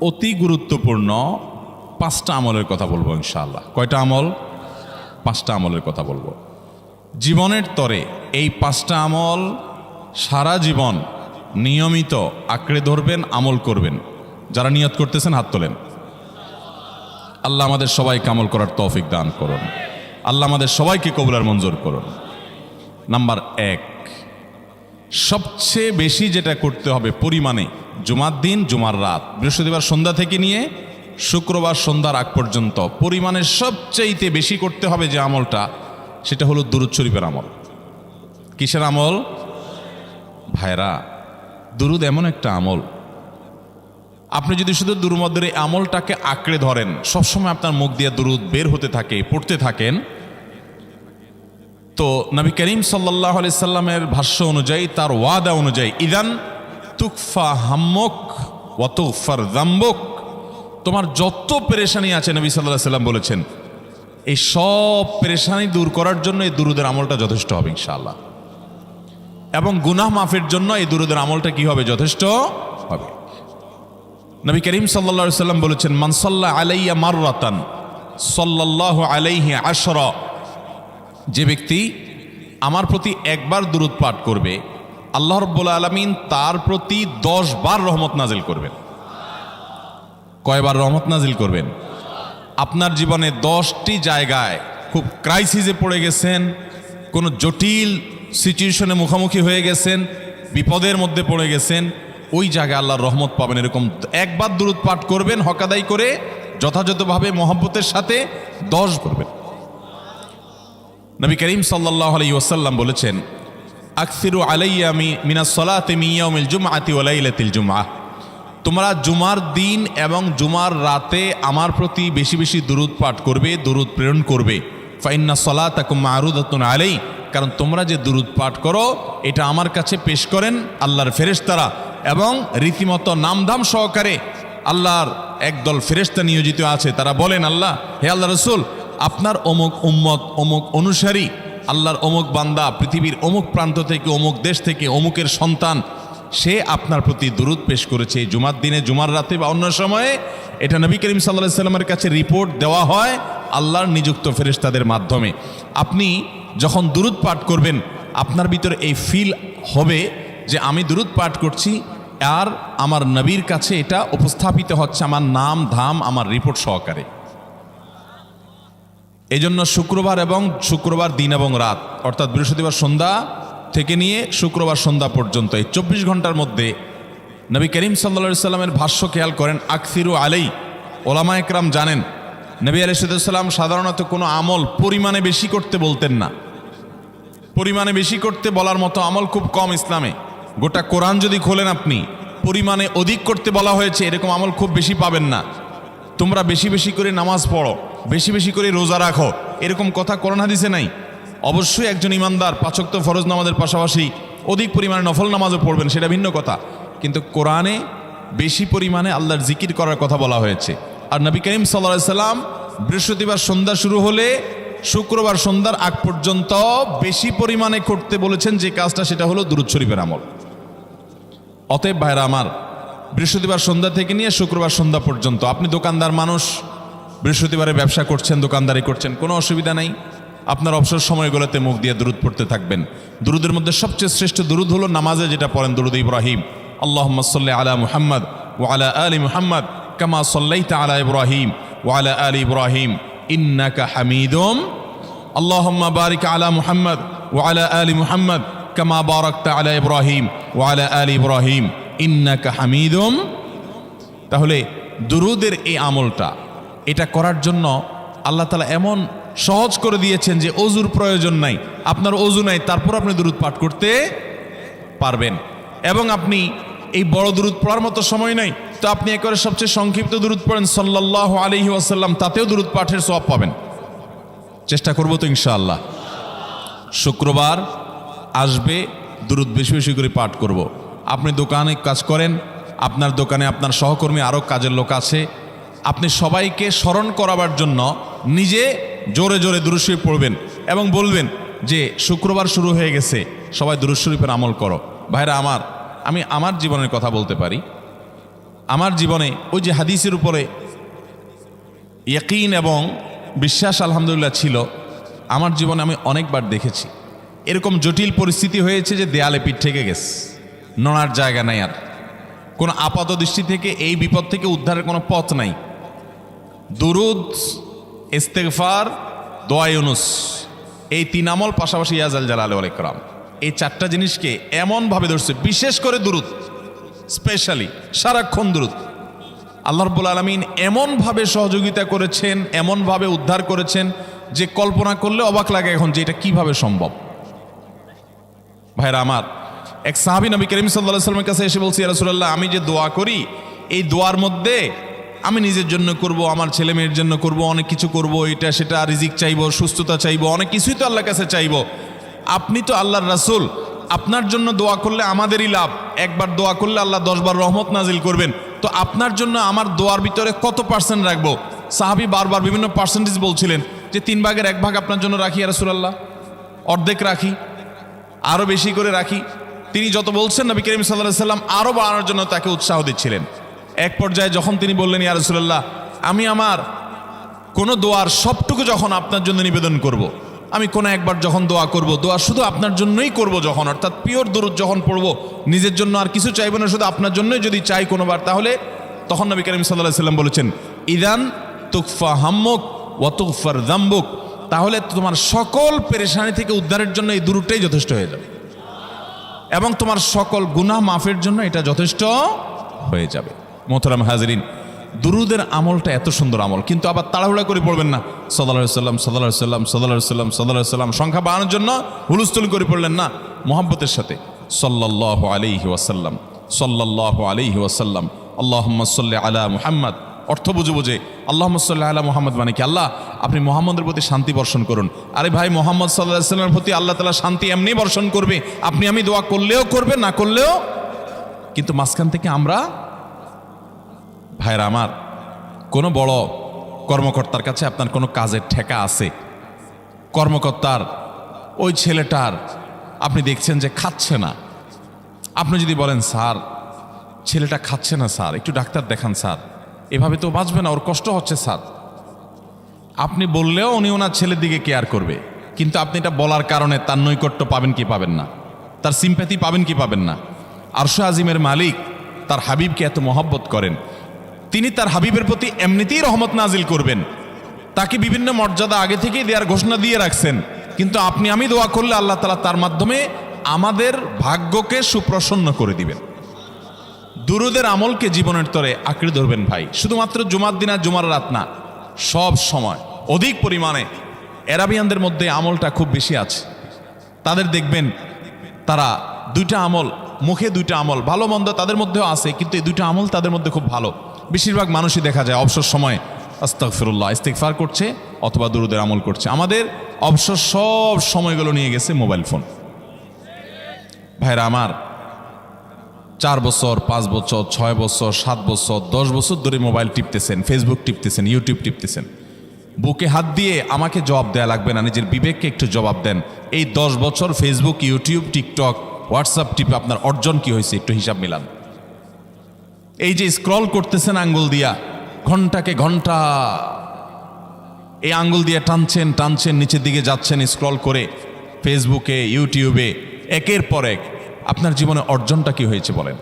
অতি গুরুত্বপূর্ণ 5টা আমলের কথা বলবো ইনশাআল্লাহ। কয়টা আমল? 5টা আমলের কথা বলবো। জীবনের তরে এই 5টা আমল সারা জীবন নিয়মিত আঁকড়ে ধরবেন, আমল করবেন। যারা নিয়ত করতেছেন হাত তোলেন। আল্লাহ আমাদের সবাইকে আমল করার তৌফিক দান করুন। আল্লাহ আমাদের সবাইকে কবুল মঞ্জুর করুন। নাম্বার 1, সবচেয়ে বেশি যেটা করতে হবে পরিমাণে, জুমার দিন, জুমার রাত, বৃহস্পতিবার সন্ধ্যা থেকে নিয়ে শুক্রবার সন্ধ্যার আগ পর্যন্ত পরিমাণে সবচেয়ে বেশি করতে হবে যে আমলটা, সেটা হলো দুরূদ শরীফের আমল। কিসের আমল? ভাইরা, দুরূদ এমন একটা আমল, আপনি যদি শুধু দুরূদের এই আমলটাকে আঁকড়ে ধরেন, সবসময় আপনার মুখ দিয়ে দুরূদ বের হতে থাকে, পড়তে থাকেন, তো নবী করিম সাল্লাল্লাহু আলাইহি সাল্লামের ভাষ্য অনুযায়ী, তার ওয়াদা অনুযায়ী, ইদান তুকফা হাম্মুক ওয়া তুগফার যামবুক, তোমার যত পেরেশানি আছে নবী সাল্লাল্লাহু আলাইহি সাল্লাম বলেছেন, এই সব পেরেশানি দূর করার জন্য এই দুরূদের আমলটা যথেষ্ট হবে ইনশাআল্লাহ। এবং গুনাহ মাফের জন্য এই দুরূদের আমলটা কি হবে? যথেষ্ট হবে। নবী করিম সাল্লাল্লাহু আলাইহি সাল্লাম বলেছেন, মান সাল্লা আলাইয়া মাররাতান সাল্লাল্লাহু আলাইহি আশরা, যে ব্যক্তি আমার প্রতি একবার দুরূদ পাঠ করবে, আল্লাহ রাব্বুল আলামিন তার প্রতি 10 বার রহমত নাজিল করবেন। কয়বার রহমত নাজিল করবেন? আপনার জীবনে 10টি জায়গায় খুব ক্রাইসিসে পড়ে গেছেন, কোনো জটিল সিচুয়েশনে মুখোমুখি হয়ে গেছেন, বিপদের মধ্যে পড়ে গেছেন, ওই জায়গায় আল্লাহর রহমত পাবেন। এরকম একবার দুরূদ পাঠ করবেন, হক আদায় করে যথাযথভাবে মহব্বতের সাথে 10 করবেন। নবী করিম সাল্লাল্লাহু আলাইহি ওয়াসাল্লাম বলেছেন, আকসিরু আলাইয়া মিনাস সালাতি মিন ইয়াউমিল জুমআতি ওয়া লাইলাতিল জুমআহ, তোমরা জুমার দিন এবং জুমার রাতে আমার প্রতি বেশি বেশি দুরূদ পাঠ করবে, দুরূদ প্রেরণ করবে। ফাইন্না সালাতাকুম মা'রুদাতুন আলাই, কারণ তোমরা যে দুরূদ পাঠ করো এটা আমার কাছে পেশ করেন আল্লাহর ফেরেশতারা, এবং রীতিমতো নামধাম সহকারে আল্লাহর একদল ফেরেশতা নিয়োজিত আছে। তারা বলেন, আল্লাহ, হে আল্লাহ রাসূল, আপনার অমুক উম্মত, অমুক অনুসারী, আল্লাহর অমুক বান্দা পৃথিবীর অমুক প্রান্ত থেকে, অমুক দেশ থেকে, অমুকের সন্তান, সে আপনার প্রতি দুরূদ পেশ করেছে জুমার দিনে, জুমার রাতে বা অন্য সময়ে। এটা নবী করিম সাল্লাল্লাহু আলাইহি সাল্লামের কাছে রিপোর্ট দেওয়া হয় আল্লাহর নিযুক্ত ফেরেশতাদের মাধ্যমে। আপনি যখন দুরূদ পাঠ করবেন, আপনার ভিতরে এই ফিল হবে যে আমি দুরূদ পাঠ করছি, আর আমার নবীর কাছে এটা উপস্থাপিত হচ্ছে আমার নাম ধাম, আমার রিপোর্ট সহকারে। এই জন্য শুক্রবার দিন এবং রাত, অর্থাৎ বৃহস্পতিবার সন্ধ্যা থেকে নিয়ে শুক্রবার সন্ধ্যা পর্যন্ত এই 24 ঘন্টার মধ্যে নবী করিম সাল্লাল্লাহু আলাইহি সাল্লামের ভাষ্য খেয়াল করেন, আকসিরু আলাই। ওলামা একরাম জানেন, নবী আলাইহিস সালাম সাধারণত কোনো আমল পরিমাণে বেশি করতে বলতেন না। পরিমাণে বেশি করতে বলার মতো আমল খুব কম ইসলামে। গোটা কোরআন যদি খোলেন আপনি, পরিমাণে অধিক করতে বলা হয়েছে এরকম আমল খুব বেশি পাবেন না। তোমরা বেশি বেশি করে নামাজ পড়ো, বেশি বেশি করে রোজা রাখো, এরকম কথা কোরআন হাদিসে নাই। অবশ্যই একজন ইমানদার 5 ওয়াক্ত ফরজ নামাজের পাশাপাশি অধিক পরিমাণে নফল নামাজও পড়বেন, সেটা ভিন্ন কথা। কিন্তু কোরআনে বেশি পরিমাণে আল্লাহর জিকির করার কথা বলা হয়েছে। আর নবী করিম সাল্লাল্লাহু আলাইহি সাল্লাম বৃহস্পতিবার সন্ধ্যা শুরু হলে শুক্রবার সন্ধ্যার আগ পর্যন্ত বেশি পরিমাণে করতে বলেছেন যে কাজটা, সেটা হলো দুরূদ শরীফের আমল। অতএব ভাইরা আমার, বৃহস্পতিবার সন্ধ্যা থেকে নিয়ে শুক্রবার সন্ধ্যা পর্যন্ত, আপনি দোকানদার মানুষ, বৃহস্পতিবারে ব্যবসা করছেন, দোকানদারি করছেন, কোনো অসুবিধা নেই। আপনার অবসর সময়গুলোতে মুখ দিয়ে দুরূদ পড়তে থাকবেন। দুরূদের মধ্যে সবচেয়ে শ্রেষ্ঠ দুরূদ হলো নামাজে যেটা পড়েন, দুরূদ ইব্রাহিম। আল্লাহুম্মা সাল্লি আলা মুহাম্মদ ওয়া আলা আলি মুহাম্মদ কামা সাল্লাইতা আলা ইব্রাহিম ওয়া আলা আলি ইব্রাহিম ইন্নাকা হামিদুম। আল্লাহুম্মা বারিক আলা মুহাম্মদ ওয়া আলা আলি মুহাম্মদ কামা বারাকতা আলা ইব্রাহিম ওয়া আলা আলি ইব্রাহিম ইন্নাকা হামিদুম। তাহলে দুরূদের এই আমলটা, এটা করার জন্য আল্লাহ তাআলা এমন সহজ করে দিয়েছেন যে ওযুর প্রয়োজন নাই। আপনার ওযু নাই, তারপর আপনি দুরূদ পাঠ করতে পারবেন। এবং আপনি এই বড় দুরূদ পড়ার মতো সময় নাই, তো আপনি একেবারে সবচেয়ে সংক্ষিপ্ত দুরূদ পড়েন সাল্লাল্লাহু আলাইহি ওয়াসাল্লাম, তাতেও দুরূদ পাঠের সওয়াব পাবেন। চেষ্টা করব তো ইনশাআল্লাহ। শুক্রবার আসবে, দুরূদ বেশি বেশি করে পাঠ করব। আপনি দোকানে কাজ করেন, আপনার দোকানে আপনার সহকর্মী আরও কাজের লোক আছে, আপনি সবাইকে স্মরণ করাবার জন্য নিজে জোরে জোরে দুরূদ শরীফ পড়বেন এবং বলবেন যে শুক্রবার শুরু হয়ে গেছে, সবাই দুরূদ শরীফের আমল করো। ভাইরা আমার, আমি আমার জীবনের কথা বলতে পারি। আমার জীবনে ওই যে হাদিসের উপরে ইয়াকিন এবং বিশ্বাস আলহামদুলিল্লাহ ছিল। আমার জীবনে আমি অনেকবার দেখেছি এরকম জটিল পরিস্থিতি হয়েছে যে দেয়ালে পিঠ থেকে গেছে, নড়ার জায়গা নাই, আর কোনো আপাত দৃষ্টি থেকে এই বিপদ থেকে উদ্ধারের কোনো পথ নাই। দুরুদ, ইস্তেগফার, দোয়া ইউনুস, এই 3 আমল পাশাপাশি ইয়াজাল জালাল ওয়াল ইকরাম, এই 4টা জিনিসকে এমনভাবে ধরছে, বিশেষ করে দুরুদ, স্পেশালি সারাক্ষণ দুরুদ। আল্লাহ রাব্বুল আলামিন এমনভাবে সহযোগিতা করেছেন, এমনভাবে উদ্ধার করেছেন যে কল্পনা করলে অবাক লাগে এখন যে এটা কিভাবে সম্ভব। ভাইরা আমার, এক সাহাবী নবী করিম সাল্লাল্লাহু আলাইহি ওয়াসাল্লামের কাছে এসে বলছে, ইয়া রাসূলুল্লাহ, আমি যে দোয়া করি এই দোয়ার মধ্যে আমি নিজের জন্য করব, আমার ছেলে মেয়ের জন্য করব, অনেক কিছু করব, এটা সেটা, রিজিক চাইবো, সুস্থতা চাইবো, অনেক কিছুই তো আল্লাহর কাছে চাইবো। আপনি তো আল্লাহর রাসূল, আপনার জন্য দোয়া করলে আমাদেরই লাভ, একবার দোয়া করলে আল্লাহ 10 বার রহমত নাজিল করবেন, তো আপনার জন্য আমার দোয়ার ভিতরে কত % রাখবো? সাহাবী বারবার বিভিন্ন পার্সেন্টেজ বলছিলেন যে 3 ভাগের 1 ভাগ আপনার জন্য রাখি ইয়া রাসূলুল্লাহ, অর্ধেক রাখি, আরো বেশি করে রাখি। তিনি যত বলছেন নবী করিম সাল্লাল্লাহু আলাইহি ওয়াসাল্লাম আরো বাড়ানোর জন্য তাকে উৎসাহ দিচ্ছিলেন। এক পর্যায়ে যখন তিনি বললেন, ইয়া রাসূলুল্লাহ, আমি আমার কোনো দোয়ার সবটুকু যখন আপনার জন্য নিবেদন করব, আমি কোনো একবার যখন দোয়া করব, দোয়া শুধু আপনার জন্যই করব যখন, অর্থাৎ পিওর দুরূদ যখন পড়ব, নিজের জন্য আর কিছু চাইব না, শুধু আপনার জন্যই যদি চাই কোনোবার, তাহলে তখন নবী করিম সাল্লাল্লাহু আলাইহি ওয়াসাল্লাম বলেছেন, ইদান তুকফা হাম্মুক ওয়া তুগফার যামবুক, তাহলে তোমার সকল পেরেশানি থেকে উদ্ধারের জন্য এই দুরূদটাই যথেষ্ট হয়ে যাবে, এবং তোমার সকল গুনাহ মাফের জন্য এটা যথেষ্ট হয়ে যাবে। মোহতারাম হাজরিন, দুরুদের আমলটা এত সুন্দর আমল, কিন্তু আবার তাড়াহুড়া করে পড়বেন না, সাল্লাল্লাহু আলাইহি সাল্লাম সাল্লাল্লাহু আলাইহি সাল্লাম সাল্লাল্লাহু আলাইহি সাল্লাম সাল্লাল্লাহু আলাইহি সাল্লাম সংখ্যা বাড়ানোর জন্য হুলস্থুল করে পড়লেন না, মুহাব্বতের সাথে সাল্লাল্লাহু আলাইহি ওয়াসাল্লাম সাল্লাল্লাহু আলাইহি ওয়াসাল্লাম আল্লাহুম্মা সাল্লি আলা মুহাম্মদ, অর্থ বুঝে বুঝে আল্লাহুম্মা সাল্লি আলা মুহাম্মদ মানে কি, আল্লাহ আপনি মুহাম্মদের প্রতি শান্তি বর্ষণ করুন। আরে ভাই, মুহাম্মদ সাল্লাল্লাহু আলাইহি সাল্লামের প্রতি আল্লাহ তাআলা শান্তি এমনি বর্ষণ করবে, আপনি আমি দোয়া করলেও করবে, না করলেও। কিন্তু মাঝখান থেকে আমরা, ভাইরা আমার, কোনো বড় কর্মকর্তার কাছে আপনার কোনো কাজের ঠেকা আছে, কর্মকর্তার ওই ছেলেটার আপনি দেখছেন যে খাচ্ছে না, আপনি যদি বলেন, স্যার ছেলেটা খাচ্ছে না স্যার, একটু ডাক্তার দেখান স্যার, এভাবে তো বাঁচবে না, ওর কষ্ট হচ্ছে স্যার, আপনি বললেও উনি ওনার ছেলের দিকে কেয়ার করবে, কিন্তু আপনি এটা বলার কারণে তার নৈকট্য পাবেন কি পাবেন না, তার সিম্প্যাথি পাবেন কি পাবেন না। আরশ আজিমের মালিক তার হাবিবকে এত মহব্বত করেন, তিনি তার হাবিবের প্রতি এমনিতেই রহমত নাজিল করবেন, তাকে বিভিন্ন মর্যাদা আগে থেকেই দেওয়ার ঘোষণা দিয়ে রাখছেন, কিন্তু আপনি আমি দোয়া করলে আল্লাহ তাআলা তার মাধ্যমে আমাদের ভাগ্যকে সুপ্রসন্ন করে দিবেন। দুরুদের আমলকে জীবনের তরে আঁকড়ে ধরবেন ভাই, শুধুমাত্র জুমার দিন আর জুমার রাত না, সব সময় অধিক পরিমাণে। এরাবিয়ানদের মধ্যে আমলটা খুব বেশি আছে, তাদের দেখবেন তারা 2টা আমল, মুখে 2টা আমল, ভালো মন্দ তাদের মধ্যেও আছে, কিন্তু এই 2টা আমল তাদের মধ্যে খুব ভালো। বেশিরভাগ মানুষই দেখা যায় অবসর সময়ে আস্তাগফিরুল্লাহ, ইস্তিগফার করছে অথবা দুরুদের আমল করছে। আমাদের অবসর সব সময়গুলো নিয়ে গেছে মোবাইল ফোন। ভাইরা আমার, 4 বছর 5 বছর 6 বছর 7 বছর 10 বছর ধরে মোবাইল টিপতেছেন, ফেসবুক টিপতেছেন, ইউটিউব টিপতেছেন। বুকে হাত দিয়ে আমাকে জবাব দেয়া লাগবে না, নিজের বিবেককে একটু জবাব দেন। এই 10 বছর ফেসবুক, ইউটিউব, টিকটক, হোয়াটসঅ্যাপ টিপে আপনার অর্জন কি হয়েছে একটু হিসাব মিলান। এই যে স্ক্রল করতেছেন আঙ্গুল দিয়া, ঘন্টাকে ঘন্টা এই আঙ্গুল দিয়ে টানছেন টানছেন, নিচের দিকে যাচ্ছেন স্ক্রল করে ফেসবুকে, ইউটিউবে, একের পর এক, আপনার জীবনে অর্জনটা কি হয়েছে বলেন?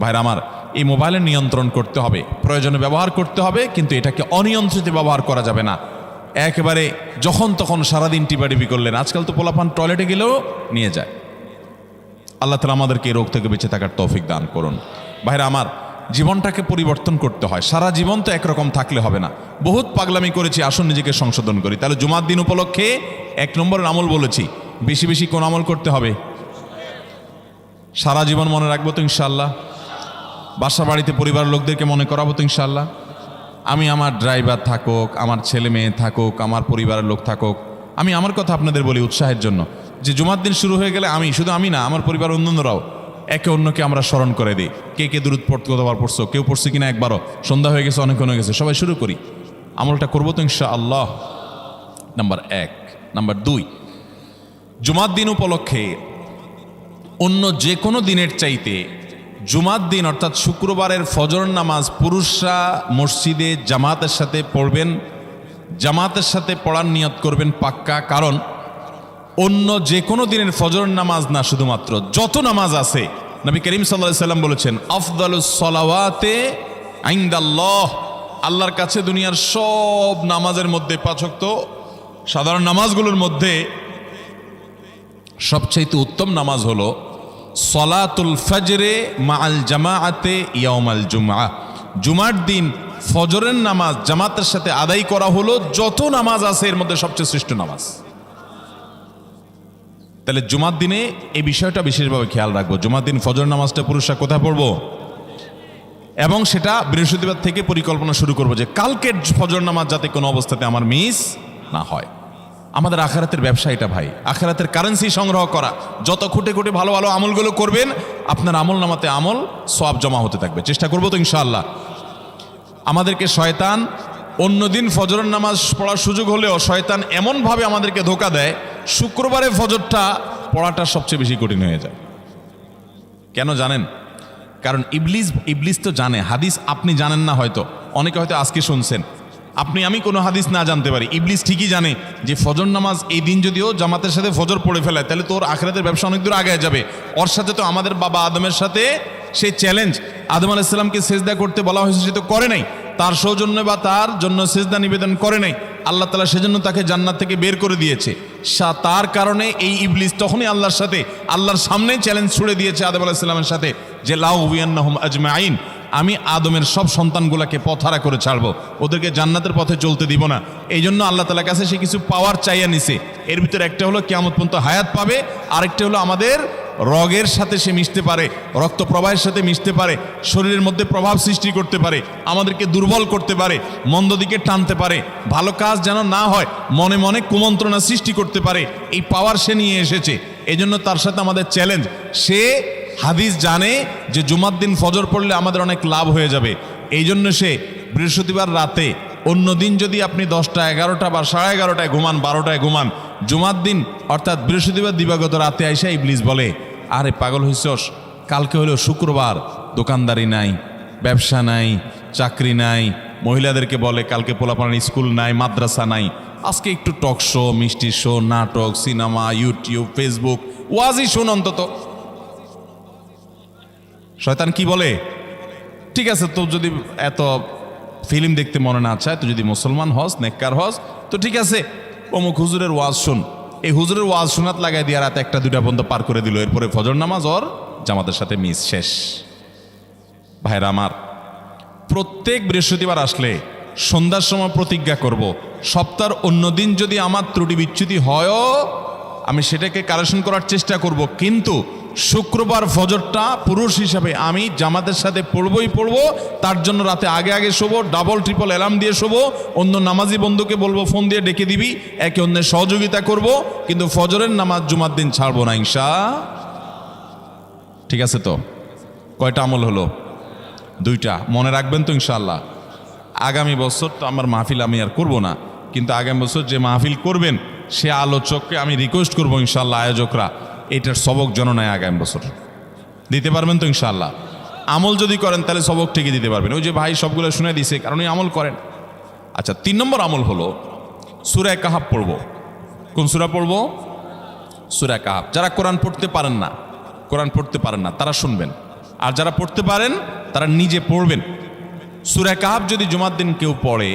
ভাইরা আমার, এই মোবাইলের নিয়ন্ত্রণ করতে হবে, প্রয়োজনে ব্যবহার করতে হবে, কিন্তু এটাকে অনিয়ন্ত্রিত ব্যবহার করা যাবে না। একেবারে যখন তখন সারাদিন টিপাটিপি করলেন, আজকাল তো পোলাপান টয়লেটে গেলেও নিয়ে যায়। আল্লাহ তাআলা আমাদেরকে এই রোগ থেকে বেঁচে থাকার তৌফিক দান করুন। ভাইরা আমার, জীবনটাকে পরিবর্তন করতে হয়, সারা জীবন তো একরকম থাকলে হবে না। বহুত পাগলামি করেছি, আসুন নিজেকে সংশোধন করি। তাহলে জুমার দিন উপলক্ষে 1 নম্বরের আমল বলেছি, বেশি বেশি কোন আমল করতে হবে? সারা জীবন মনে রাখবো তো ইনশাআল্লাহ। বাসা বাড়িতে পরিবারের লোকদেরকে মনে করাবো তো ইনশাআল্লাহ। আমি আমার ড্রাইভার থাকুক, আমার ছেলে মেয়ে থাকুক, আমার পরিবারের লোক থাকুক, আমি আমার কথা আপনাদের বলি উৎসাহের জন্য, যে জুমার দিন শুরু হয়ে গেলে শুধু আমি না, আমার পরিবার অন্যান্যরাও একে অন্যকে আমরা স্মরণ করে দিই। কে কে দুরূদ পড়তে কতবার পড়ছো, কেউ পড়ছে কিনা একবারও, সন্ধ্যা হয়ে গেছে, অনেক হয়ে গেছে, সবাই শুরু করি, আমলটা করবো তো ইনশাআল্লাহ। নাম্বার 1। নাম্বার 2, জুমার দিন উপলক্ষে অন্য যে কোনো দিনের চাইতে জুমার দিন অর্থাৎ শুক্রবারের ফজর নামাজ পুরুষরা মসজিদে জামাতের সাথে পড়বেন, জামাতের সাথে পড়ার নিয়ত করবেন পাক্কা। কারণ অন্য যে কোনো দিনের ফজর নামাজ না, শুধুমাত্র যত নামাজ আছে, নবী করিম সাল্লাল্লাহু আলাইহি সাল্লাম বলেছেন আফদালুস সালাওয়াতে ইনদাল্লাহ, আল্লাহর কাছে দুনিয়ার সব নামাজের মধ্যে, 5 ওয়াক্ত সাধারণ নামাজগুলোর মধ্যে সবচেয়ে উত্তম নামাজ হলো সলাতুল ফজরে মাআল জামাআতে ইয়াউমাল জুমআ, জুমার দিন ফজরের নামাজ জামাতের সাথে আদায় করা হলো যত নামাজ আছে এর মধ্যে সবচেয়ে শ্রেষ্ঠ নামাজ। তাহলে জুমার দিনে এই বিষয়টা বিশেষভাবে খেয়াল রাখবো। জুমার দিন ফজর নামাজটা পুরুষরা কোথায় পড়বো, এবং সেটা বৃহস্পতিবার থেকে পরিকল্পনা শুরু করবো যে কালকের ফজর নামাজ যাতে কোনো অবস্থাতে আমার মিস না হয়। আমাদের আখিরাতের ব্যবসা এটা ভাই, আখিরাতের কারেন্সি সংগ্রহ করা। যত খুঁটে খুঁটে ভালো ভালো আমলগুলো করবেন, আপনার আমল নামাতে আমল সওয়াব জমা হতে থাকবে। চেষ্টা করবো তো ইনশাআল্লাহ। আমাদেরকে শয়তান অন্যদিন ফজরের নামাজ পড়ার সুযোগ হলেও শয়তান এমনভাবে আমাদেরকে ধোঁকা দেয়, শুক্রবারে ফজরটা পড়াটা সবচেয়ে বেশি কঠিন হয়ে যায়। কেন জানেন? কারণ ইবলিস তো জানে হাদিস, আপনি জানেন না, হয়তো অনেকে হয়তো আজকে শুনছেন, আমি কোনো হাদিস না জানতে পারি, ইবলিস ঠিকই জানে যে ফজর নামাজ এই দিন যদিও জামাতের সাথে ফজর পড়ে ফেলায় তাহলে তোর আখিরাতের ব্যবসা অনেক দূর আগে যাবে। ওর সাথে তো আমাদের বাবা আদমের সাথে সেই চ্যালেঞ্জ, আদম আলাইহিস সালামকে সিজদা করতে বলা হয়েছে, সে তো করে নাই, তার সৌজন্যে বা তার জন্য সিজদা নিবেদন করে নাই। আল্লাহ তাআলা সেজন্য তাকে জান্নাত থেকে বের করে দিয়েছে। তার কারণে এই ইবলিস তখনই আল্লাহর সাথে, আল্লাহর সামনে চ্যালেঞ্জ ছুড়ে দিয়েছে আদম আলাইহিস সালামের সাথে যে লা উবিয়ান্নাহুম আজমাইন, আমি আদমের সব সন্তানগুলোকে পথহারা করে ছাড়বো, ওদেরকে জান্নাতের পথে চলতে দিব না। এই জন্য আল্লাহ তাআলার কাছে সে কিছু পাওয়ার চাইয়া নিছে। এর ভিতরে একটা হলো কিয়ামত পর্যন্ত হায়াত পাবে, আরেকটা হলো আমাদের রগের সাথে সে মিশতে পারে, রক্ত প্রবাহের সাথে মিশতে পারে, শরীরের মধ্যে প্রভাব সৃষ্টি করতে পারে, আমাদেরকে দুর্বল করতে পারে, মন্দ দিকে টানতে পারে, ভালো কাজ যেন না হয় মনে মনে কুমন্ত্রণা সৃষ্টি করতে পারে। এই পাওয়ার সে নিয়ে এসেছে। এই জন্য তার সাথে আমাদের চ্যালেঞ্জ। সে হাদিস জানে যে জুমার দিন ফজর পড়লে আমাদের অনেক লাভ হয়ে যাবে। এই জন্য সে বৃহস্পতিবার রাতে, অন্য দিন যদি আপনি 10টা 11টা বা 11:30টায় ঘুমান, 12টায় ঘুমান, জুমার দিন অর্থাৎ বৃহস্পতিবার দিবাগত রাতে আইসা ইবলিস বলে, আরে পাগল হইছস, কালকে হলো শুক্রবার, দোকানদারি নাই, ব্যবসা নাই, চাকরি নাই, মহিলাদেরকে বলে কালকে পোলাপানের স্কুল নাই, মাদ্রাসা নাই, আজকে একটু টক শো, মিষ্টি শো, নাটক, সিনেমা, ইউটিউব, ফেসবুক, ওয়াজই শোন অন্তত। শয়তান কি বলে, ঠিক আছে তো যদি এত ফিল্ম দেখতে মনে না চায়, তো যদি মুসলমান হস, নেককার হস, তো ঠিক আছে অমুক হুজুরের ওয়াজ শুন। এই হুজুরের ওয়াজ শোনাত লাগাই দিয়ে রাতে 1টা 2টা পর্যন্ত পার করে দিল। এরপরে ফজর নামাজ ওর জামাতের সাথে মিস শেষ। ভাইরা আমার, প্রত্যেক বৃহস্পতিবার আসলে সন্ধ্যার সময় প্রতিজ্ঞা করব, সপ্তাহের অন্য দিন যদি আমার ত্রুটি বিচ্যুতি হয়ও আমি সেটাকে কারেকশন করার চেষ্টা করব, কিন্তু শুক্রবার ফজরটা পুরুষ হিসাবে আমি জামাতের সাথে পড়বই পড়বো। তার জন্য রাতে আগে আগে শোবো, ডাবল ট্রিপল অ্যালার্ম দিয়ে শোবো, অন্য নামাজি বন্ধুকে বলবো ফোন দিয়ে ডেকে দিবি, একে অন্যের সহযোগিতা করব, কিন্তু ফজরের নামাজ জুমার দিন ছাড়বো না ঠিক আছে তো? কয়টা আমল হলো? 2টা। মনে রাখবেন তো ইনশাআল্লাহ। আগামী বছর তো আমার মাহফিল আমি আর করব না, কিন্তু আগামী বছর যে মাহফিল করবেন সে আলোচককে আমি রিকোয়েস্ট করবো ইনশাআল্লাহ, আয়োজকরা এটার সবক যেন নেয় আগামী বছর। দিতে পারবেন তো ইনশাআল্লাহ? আমল যদি করেন তাহলে সবক ঠিকই দিতে পারবেন। ওই যে ভাই সবগুলো শুনে দিছে, কারণ এই আমল করেন। আচ্ছা, 3 নম্বর আমল হলো সূরা কাহাফ পড়ব। কোন সূরা পড়ব? সূরা কাহাফ। যারা কোরআন পড়তে পারেন না তারা শুনবেন, আর যারা পড়তে পারেন তারা নিজে পড়বেন। সূরা কাহাফ যদি জুমার দিন কেউ পড়ে,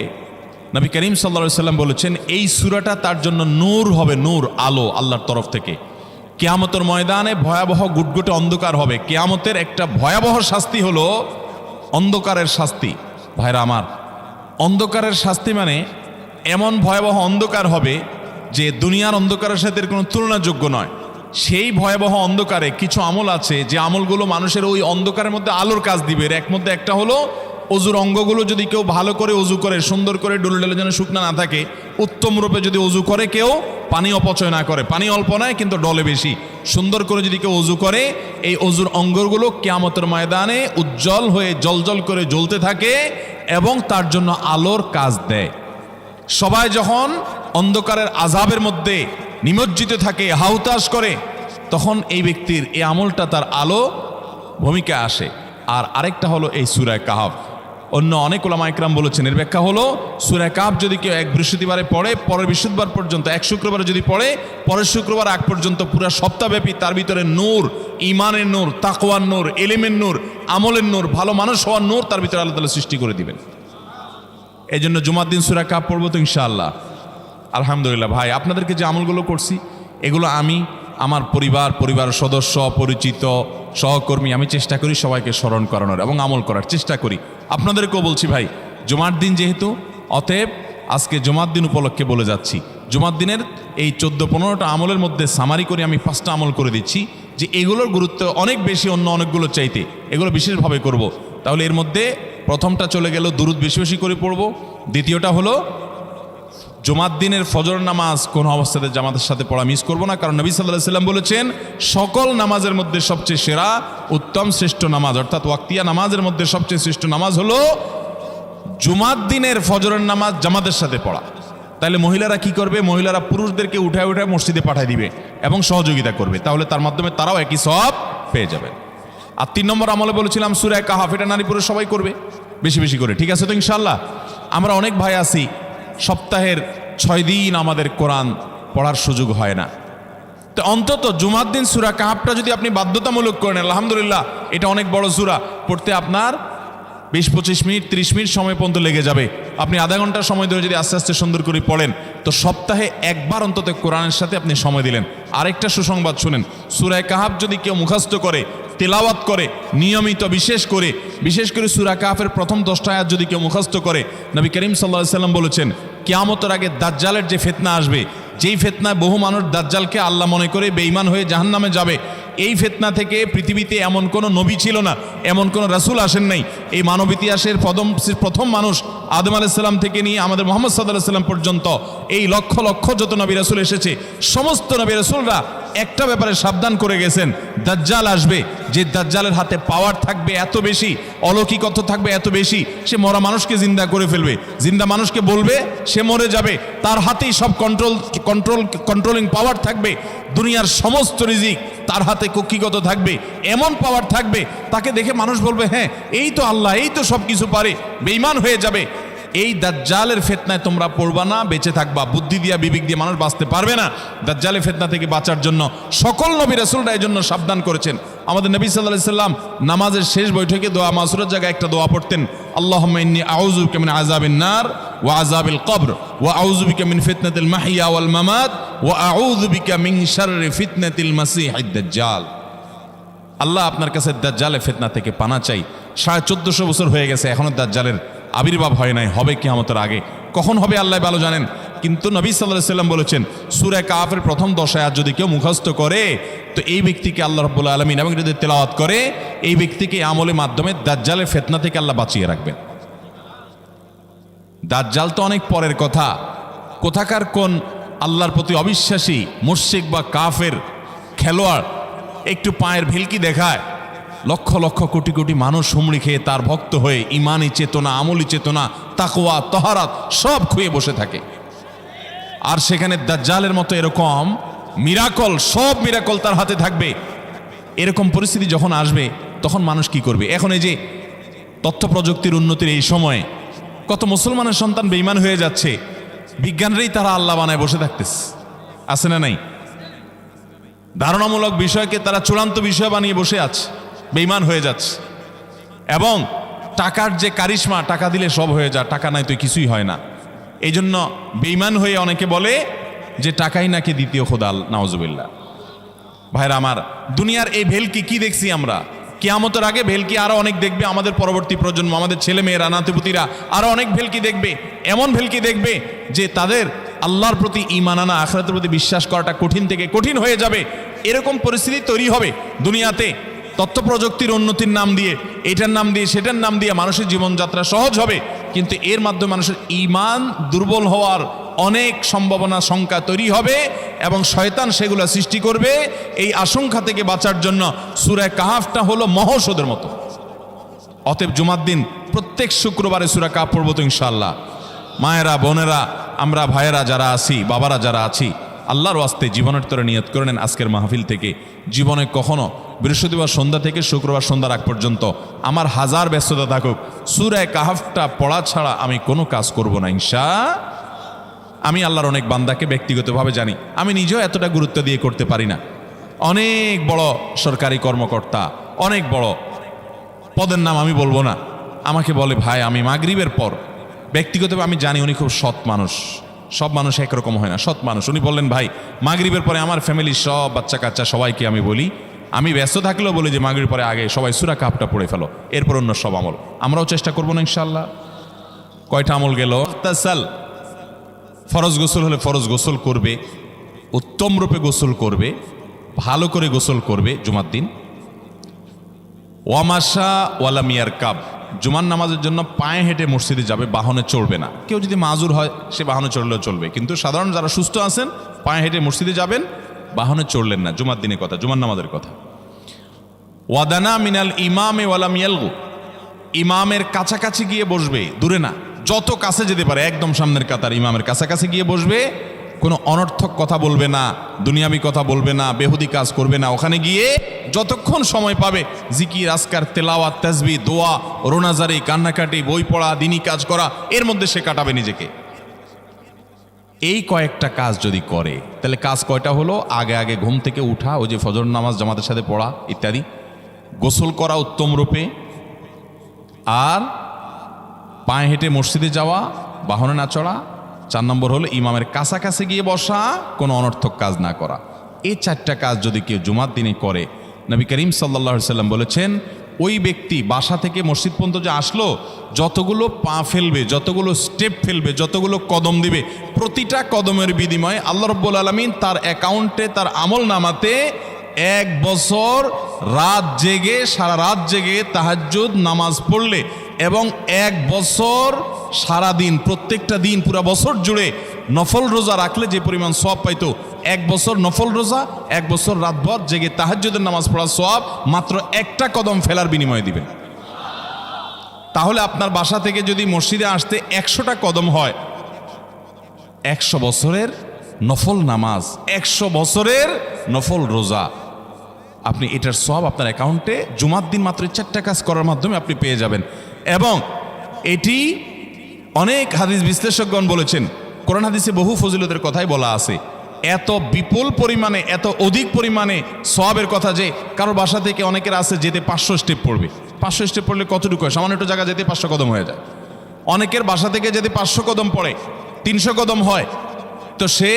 নবী করিম সাল্লাল্লাহু আলাইহি সাল্লাম বলেছেন এই সূরাটা তার জন্য নূর হবে, নূর, আলো আল্লাহর তরফ থেকে। কিয়ামতের ময়দানে ভয়াবহ গুটগুটে অন্ধকার হবে। কিয়ামতের একটা ভয়াবহ শাস্তি হলো অন্ধকারের শাস্তি। ভাইরা আমার, অন্ধকারের শাস্তি মানে এমন ভয়াবহ অন্ধকার হবে যে দুনিয়ার অন্ধকারের সাথে এর কোনো তুলনাযোগ্য নয়। সেই ভয়াবহ অন্ধকারে কিছু আমল আছে যে আমলগুলো মানুষের ওই অন্ধকারের মধ্যে আলোর কাজ দিবে। এর এক মধ্যে একটা হলো অজুর অঙ্গগুলো যদি কেউ ভালো করে অজু করে, সুন্দর করে ডলে ডলে যেন শুকনা না থাকে, উত্তম রূপে যদি অজু করে কেউ, পানি অপচয় না করে, পানি অল্প নয় কিন্তু ডলে বেশি, সুন্দর করে যদি কেউ অজু করে, এই অজুর অঙ্গগুলো কিয়ামতের ময়দানে উজ্জ্বল হয়ে জলজল করে জ্বলতে থাকে এবং তার জন্য আলোর কাজ দেয়। সবাই যখন অন্ধকারের আযাবের মধ্যে নিমজ্জিত থাকে, হাহুতাশ করে, তখন এই ব্যক্তির এই আমলটা তার আলো ভূমিকা আসে। আর আরেকটা হলো এই সূরা কাহফ। অন্য অনেক ওলামা ইকরাম বলেছেন এর ব্যাখ্যা হলো সূরা কাহফ যদি কেউ এক বৃহস্পতিবারে পড়ে, পরের বৃহস্পতিবার পর্যন্ত, এক শুক্রবারে যদি পড়ে, পরের শুক্রবার আগ পর্যন্ত পুরো সপ্তাহব্যাপী তার ভিতরে নূর, ঈমানের নূর, তাকওয়ার নূর, ইলমের নূর, আমলের নূর, ভালো মানুষ হওয়ার নূর তার ভিতরে আল্লাহ তাআলা সৃষ্টি করে দিবেন। এই জন্য জুমার দিন সূরা কাহফ পড়বো তো ইনশাআল্লাহ। আলহামদুলিল্লাহ ভাই, আপনাদেরকে যে আমলগুলো করছি এগুলো আমি, আমার পরিবার সদস্য, পরিচিত, সহকর্মী, আমি চেষ্টা করি সবাইকে স্মরণ করানোর এবং আমল করার চেষ্টা করি। আপনাদেরকেও বলছি ভাই, জুমার দিন যেহেতু, অতএব আজকে জুমার দিন উপলক্ষে বলে যাচ্ছি, জুমার দিনের এই 14-15টা আমলের মধ্যে সামারি করে আমি 5টা আমল করে দিচ্ছি যে এগুলোর গুরুত্ব অনেক বেশি অন্য অনেকগুলো চাইতে, এগুলো বিশেষভাবে করব। তাহলে এর মধ্যে প্রথমটা চলে গেল দুরুদ বেশি বেশি করে পড়ব। দ্বিতীয়টা হলো জুমার দিনের ফজর নামাজ কোন অবস্থাতে জামাতের সাথে পড়া মিস করব না, কারণ নবী সাল্লাল্লাহু আলাইহি সাল্লাম বলেছেন সকল নামাজের মধ্যে সবচেয়ে সেরা, উত্তম, শ্রেষ্ঠ নামাজ, অর্থাৎ ওয়াক্তিয়া নামাজের মধ্যে সবচেয়ে শ্রেষ্ঠ নামাজ হলো জুমার দিনের ফজরের নামাজ জামাতের সাথে পড়া। তাহলে মহিলারা কি করবে? মহিলারা পুরুষদেরকে উঠায় উঠায় মসজিদে পাঠিয়ে দিবে এবং সহযোগিতা করবে, তাহলে তার মাধ্যমে তারাও একই সওয়াব পেয়ে যাবে। আর 3 নম্বর আমলে বলেছিলাম সূরা কাহফ, এটা নারী পুরুষ সবাই করবে বেশি বেশি করে, ঠিক আছে তো ইনশাআল্লাহ? আমরা অনেক ভাই আছি সপ্তাহের 6 দিন আমাদের কোরআন পড়ার সুযোগ হয় না, তো অন্তত জুমার দিন সূরা কাহফটা যদি আপনি বাধ্যতামূলক করেন, আলহামদুলিল্লাহ, এটা অনেক বড় সূরা, পড়তে আপনার 20-25 মিনিট 30 মিনিট সময় পর্যন্ত লেগে যাবে। আপনি আধা ঘন্টা সময় ধরে যদি আস্তে আস্তে সুন্দর করে পড়েন, তো সপ্তাহে একবার অন্তত কোরআনের সাথে আপনি সময় দিলেন। আরেকটা সুসংবাদ শুনেন, সূরা কাহফ যদি কেউ মুখস্থ করে, তেলাওয়াত করে নিয়মিত, বিশেষ করে সূরা কাহফের প্রথম 10টা আয়াত যদি কেউ মুখস্থ করে, নবী করিম সাল্লাল্লাহু আলাইহি সাল্লাম বলেছেন কিয়ামতের আগে দাজ্জালের যে ফিতনা আসবে, যেই ফিতনায় বহু মানুষ দাজ্জালকে আল্লাহ মনে করে বেঈমান হয়ে জাহান্নামে যাবে, এই ফিতনা থেকে পৃথিবীতে এমন কোনো নবী ছিল না, এমন কোনো রাসূল আসেন নাই। এই মানব ইতিহাসের প্রথম মানুষ আদম আলাইহিস সালাম থেকে নিয়ে আমাদের মুহাম্মদ সাল্লাল্লাহু আলাইহি সাল্লাম পর্যন্ত এই লক্ষ লক্ষ যত নবী রাসূল এসেছে, সমস্ত নবী রাসূলরা একটা ব্যাপারে সাবধান করে গেছেন, দাজ্জাল আসবে, যে দাজ্জালের হাতে পাওয়ার থাকবে এত বেশি, অলৌকিকত্ব থাকবে এত বেশি, সে মরা মানুষকে জিন্দা করে ফেলবে, জিন্দা মানুষকে বলবে সে মরে যাবে, তার হাতেই সব কন্ট্রোলিং পাওয়ার থাকবে, দুনিয়ার সমস্ত রিজিক তার হাতে কক্ষিগত থাকবে, এমন পাওয়ার থাকবে তাকে দেখে মানুষ বলবে হ্যাঁ এই তো আল্লাহ, এই তো সব কিছু পারে, বেঈমান হয়ে যাবে। এই দাজ্জালের ফিতনায় তোমরা পড়বা না, বেঁচে থাকবা। বুদ্ধি দিয়া বিবেক দিয়ে মানুষ বাঁচতে পারবে না। দাজ্জালের ফিতনা থেকে বাঁচার জন্য সকল নবী রাসূলরা এই জন্য সাবধান করেছেন। আমাদের নবী সাল্লাল্লাহু আলাইহি সাল্লাম নামাজের শেষ বৈঠকে দোয়া মাসুরের জায়গায় একটা দোয়া পড়তেন, আল্লাহুম্মা ইন্নী আউযু বিকা মিন আযাবিন নার ওয়া আযাবিল কবর ওয়া আউযু বিকা মিন ফিতনাতিল মাহইয়া ওয়াল মামাত ওয়া আউযু বিকা মিন শাররি ফিতনাতিল মাসীহিদ দাজ্জাল। আল্লাহ আপনার কাছে দাজ্জালের ফিতনা থেকে পানা চাই। 1450 বছর হয়ে গেছে, এখনো দাজ্জালের আবির্ভাব হয় নাই, হবে কিয়ামতের আগে, কখন হবে আল্লাহ ভালো জানেন। কিন্তু নবী সাল্লাল্লাহু আলাইহি সাল্লাম বলেছেন সূরা কাহফের প্রথম 10 আয়াত যদি কেউ মুখস্থ করে, তো এই ব্যক্তিকে আল্লাহ রাব্বুল আলামিন এবং যদি তেলাওয়াত করে, এই ব্যক্তিকে আমলের মাধ্যমে দাজ্জালের ফিতনা থেকে আল্লাহ বাঁচিয়ে রাখবেন। দাজ্জাল তো অনেক পরের কথা, কোথাকার কোন আল্লাহর প্রতি অবিশ্বাসী মুশরিক বা কাফের খেলোয়াড় একটু পায়ের ভেলকি দেখায়, লক্ষ লক্ষ কোটি কোটি মানুষ হুমড়ি খেয়ে তার ভক্ত হয়ে ইমানি চেতনা, আমলি চেতনা, তাকওয়া, তহারাত সব খুঁয়ে বসে থাকে। আর সেখানে দাজ্জালের মতো এরকম মিরাকল, সব মিরাকল তার হাতে থাকবে। এরকম পরিস্থিতি যখন আসবে তখন মানুষ কি করবে? এখন এই যে তথ্য প্রযুক্তির উন্নতির এই সময়ে কত মুসলমানের সন্তান বেঈমান হয়ে যাচ্ছে, বিজ্ঞানরাই তারা আল্লাহ বানায় বসে থাকতেছে, আছে না নাই? ধারণামূলক বিষয়কে তারা চূড়ান্ত বিষয় বানিয়ে বসে আছে, বেঈমান হয়ে যাচ্ছে। এবং টাকার যে কারিশমা, টাকা দিলে সব হয়ে যায়, টাকা নাই তো কিছুই হয় না। এই জন্য বেঈমান হয়ে অনেকে বলে যে টাকাই নাকি দ্বিতীয় খোদা, নাউজুবিল্লাহ। ভাইরা আমার, দুনিয়ার এই ভেলকি কি দেখছি আমরা? কিয়ামতের আগে ভেলকি আরো অনেক দেখবে আমাদের পরবর্তী প্রজন্ম, আমাদের ছেলে মেয়েরা, নাতিপুতিরা আরো অনেক ভেলকি দেখবে। এমন ভেলকি দেখবে যে তাদের আল্লাহর প্রতি ঈমান আনা, আখিরাতের প্রতি বিশ্বাস করাটা কঠিন থেকে কঠিন হয়ে যাবে। এরকম পরিস্থিতি তৈরি হবে দুনিয়াতে। তথ্য প্রযুক্তির উন্নতির নাম দিয়ে, এটার নাম দিয়ে, সেটার নাম দিয়ে মানুষের জীবনযাত্রা সহজ হবে, কিন্তু এর মাধ্যমে মানুষের ঈমান দুর্বল হওয়ার অনেক সম্ভাবনা, শঙ্কা তৈরি হবে এবং শয়তান সেগুলো সৃষ্টি করবে। এই আশঙ্কা থেকে বাঁচার জন্য সূরা কাহফটা হলো মহৌষধের মতো। অতএব জুমার দিন প্রত্যেক শুক্রবারে সূরা কাহফ পড়ব তো ইনশাআল্লাহ। মায়েরা, বোনেরা, আমরা ভাইয়েরা যারা আছি, বাবারা যারা আছি, আল্লাহর ওয়াস্তে জীবনের তরে নিয়ত করে নেন আজকের মাহফিল থেকে জীবনে কখনো বৃহস্পতিবার সন্ধ্যা থেকে শুক্রবার সন্ধ্যার আগ পর্যন্ত আমার হাজার ব্যস্ততা থাকুক, সূরা কাহাফটা পড়া ছাড়া আমি কোনো কাজ করব না আমি আল্লাহর অনেক বান্দাকে ব্যক্তিগতভাবে জানি, আমি নিজেও এতটা গুরুত্ব দিয়ে করতে পারি না। অনেক বড় সরকারি কর্মকর্তা, অনেক বড় পদের নাম আমি বলবো না, আমাকে বলে ভাই আমি মাগরিবের পর, ব্যক্তিগতভাবে আমি জানি উনি খুব সৎ মানুষ, সব মানুষ একরকম হয় না, সৎ মানুষ। উনি বললেন ভাই মাগরিবের পরে আমার ফ্যামিলির সব বাচ্চা কাচ্চা সবাইকে আমি বলি, আমি ব্যস্ত থাকলেও বলি যে মাগরিবের পরে আগে সবাই সূরা কাহাফটা পড়ে ফেলো, এরপর অন্য সব আমল। আমরাও চেষ্টা করবো না ইনশাআল্লাহ। কয়টা আমল গেল? তাসাল, ফরজ গোসল হলে ফরজ গোসল করবে, উত্তম রূপে গোসল করবে, ভালো করে গোসল করবে জুমার দিন। ওয়ামাশা ওয়ালামিয়ার কাব, জুমার নামাজের জন্য পায়ে হেঁটে মসজিদে যাবে, বাহনে চড়বে না। কেউ যদি মাজুর হয় সে বাহনে চড়লেও চলবে, কিন্তু সাধারণ যারা সুস্থ আছেন পায়ে হেঁটে মসজিদে যাবেন, বাহনে চড়লেন না। জুমার দিনের কথা, জুমার নামাজের কথা। ওয়াদানা মিনাল ইমামে ওয়ালামিয়ালগু, ইমামের কাছাকাছি গিয়ে বসবে, দূরে না, যত কাছে যেতে পারে একদম সামনের কাতার ইমামের কাছাকাছি গিয়ে বসবে, কোনো অনর্থক কথা বলবে না, দুনিয়াবি কথা বলবে না, বেহুদি কাজ করবে না। ওখানে গিয়ে যতক্ষণ সময় পাবে জিকির, আজকার, তেলাওয়াত, তাসবিহ, দোয়া, রোনাজারি, কান্নাকাটি, বই পড়া, দিনী কাজ করা, এর মধ্যে সে কাটাবে নিজেকে। এই কয়েকটা কাজ যদি করে তাহলে কাজ কয়টা হলো? আগে আগে ঘুম থেকে উঠা, ওই যে ফজর নামাজ জামাতের সাথে পড়া ইত্যাদি, গোসল করা উত্তম রূপে, আর পায়ে হেঁটে মসজিদে যাওয়া, বাহনে না চড়া। 4 নম্বর হলো ইমামের কাছাকাছি গিয়ে বসা, কোনো অনর্থক কাজ না করা। এই 4টা কাজ যদি কেউ জুমার দিনে করে, নবী করিম সাল্লাল্লাহু আলাইহি সাল্লাম বলেছেন ওই ব্যক্তি বাসা থেকে মসজিদ পর্যন্ত যে আসলো, যতগুলো পা ফেলবে, যতগুলো স্টেপ ফেলবে, যতগুলো কদম দিবে, প্রতিটা কদমের বিনিময়ে আল্লাহ রাব্বুল আলামিন তার অ্যাকাউন্টে, তার আমল নামাতে 1 বছর রাত জেগে, সারা রাত জেগে তাহাজ্জুদ নামাজ পড়লে এবং 1 বছর সারা দিন, প্রত্যেকটা দিন পুরা বছর জুড়ে নফল রোজা রাখলে যে পরিমাণ সওয়াব পাইতো, 1 বছর নফল রোজা, 1 বছর রাতভর জেগে তাহাজ্জুদের নামাজ পড়ার সওয়াব মাত্র একটা কদম ফেলার বিনিময়ে দিবেন। তাহলে আপনার বাসা থেকে যদি মসজিদে আসতে 100টা কদম হয়, 100 বছরের নফল নামাজ, 100 বছরের নফল রোজা, আপনি এটার সওয়াব আপনার অ্যাকাউন্টে জুমার দিন মাত্র 4টা কাজ করার মাধ্যমে আপনি পেয়ে যাবেন। এবং এটি অনেক হাদিস বিশ্লেষকগণ বলেছেন, কোরআন হাদিসে বহু ফজিলতের কথাই বলা আছে। এত বিপুল পরিমাণে, এত অধিক পরিমাণে সওয়াবের কথা যে কারোর বাসা থেকে অনেকের আছে যেতে 500 স্টেপ পড়বে। 500 স্টেপ পড়লে কতটুকু হয়? সামান্য একটু জায়গা যেতে 500 কদম হয়ে যায়। অনেকের বাসা থেকে যেতে 500 কদম পড়ে 300 কদম হয়। তো সে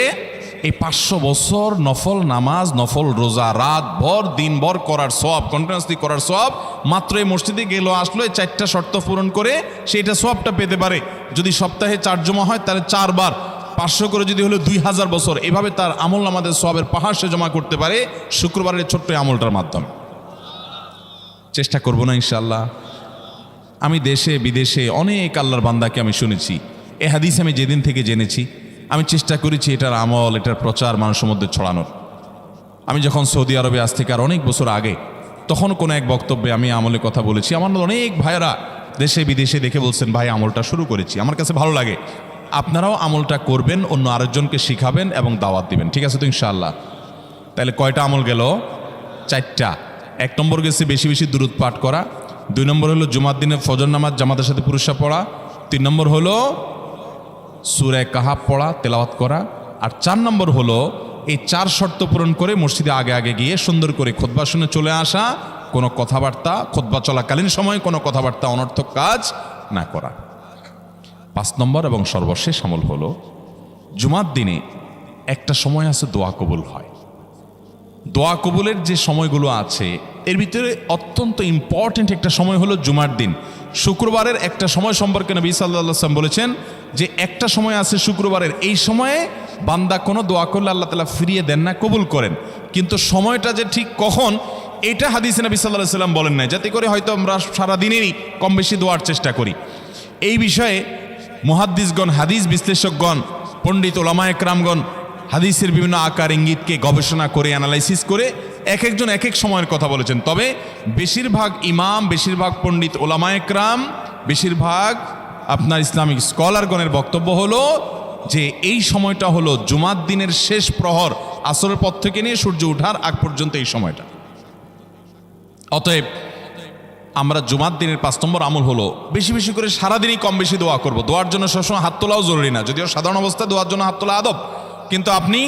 এই 500 বছর নফল নামাজ, নফল রোজা, রাত ভর দিনভর করার সওয়াব, কন্টিনিউয়াসলি করার সওয়াব মাত্র এই মসজিদে গেল, আসলো, এই 4টা শর্ত পূরণ করে সেইটা সওয়াবটা পেতে পারে। যদি সপ্তাহে 4 জমা হয় তাহলে 4 বার 500 করে যদি হলো 2000 বছর, এভাবে তার আমল নামাজের সওয়াবের পাহাড় সে জমা করতে পারে শুক্রবারের ছোট্ট আমলটার মাধ্যমে। চেষ্টা করব না ইনশাআল্লাহ। আমি দেশে বিদেশে অনেক আল্লাহর বান্দাকে আমি শুনেছি, এ হাদিস আমি যেদিন থেকে জেনেছি আমি চেষ্টা করেছি এটার আমল, এটার প্রচার মানুষের মধ্যে ছড়ানোর। আমি যখন সৌদি আরবে আজ থেকে আর অনেক বছর আগে, তখন কোনো এক বক্তব্যে আমি আমলের কথা বলেছি। আমার অনেক ভাইয়েরা দেশে বিদেশে দেখে বলছেন ভাই আমলটা শুরু করেছি, আমার কাছে ভালো লাগে, আপনারাও আমলটা করবেন, অন্য আরেকজনকে শিখাবেন এবং দাওয়াত দিবেন। ঠিক আছে তো ইনশাআল্লাহ? তাহলে কয়টা আমল গেল? 4টা। 1 নম্বর গেছে বেশি বেশি দুরূদ পাঠ করা, 2 নম্বর হলো জুমার দিনে ফজর নামাজ জামাতের সাথে পুরুষরা পড়া, 3 নম্বর হলো সূরা কাহাফ পড়া, তেলাওয়াত করা, আর 4 নম্বর হলো এই 4 শর্ত পূরণ করে মসজিদে আগে আগে গিয়ে সুন্দর করে খুতবা শুনে চলে আসা, কোনো কথাবার্তা, খুতবা চলাকালীন সময় কোনো কথাবার্তা, অনর্থক কাজ না করা। 5 নম্বর এবং সর্বশেষ আমল হলো জুমার দিনে একটা সময় আছে দোয়া কবুল হয়। দোয়া কবুলের যে সময়গুলো আছে এর ভিতরে অত্যন্ত ইম্পর্টেন্ট একটা সময় হলো জুমার দিন। শুক্রবারের একটা সময় সম্পর্কে নবী সাল্লাল্লাহু আলাইহি ওয়াসাল্লাম বলেছেন যে একটা সময় আছে শুক্রবারের, এই সময়ে বান্দা কোনো দোয়া করলে আল্লাহ তাআলা ফিরিয়ে দেন না, কবুল করেন। কিন্তু সময়টা যে ঠিক কখন এটা হাদিসে নবী সাল্লাল্লাহু আলাইহি ওয়াসাল্লাম বলেন নাই, যাতে করে হয়তো আমরা সারাদিনেরই কম বেশি দোয়ার চেষ্টা করি। এই বিষয়ে মুহাদ্দিসগণ, হাদিস বিশ্লেষকগণ, পণ্ডিত ওলামায়ে কেরামগণ হাদিসের বিভিন্ন আকার ইঙ্গিতকে গবেষণা করে, অ্যানালাইসিস করে এক একজন এক এক সময়ের কথা বলেছেন। তবে বেশিরভাগ ইমাম, বেশিরভাগ পণ্ডিত ওলামায়ে কেরাম, বেশিরভাগ আপনার ইসলামিক স্কলারগণের বক্তব্য হলো যে এই সময়টা হলো জুমার দিনের শেষ প্রহর, আসরের পর থেকে নিয়ে সূর্য ওঠার আগ পর্যন্ত এই সময়টা। অতএব আমরা জুমার দিনের 5 নম্বর আমল হলো বেশি বেশি করে সারাদিনই কম বেশি দোয়া করব। দোয়ার জন্য সবসময় হাত তোলাও জরুরি না, যদিও সাধারণ অবস্থায় দোয়ার জন্য হাত তোলা আদব, কিন্তু আপনি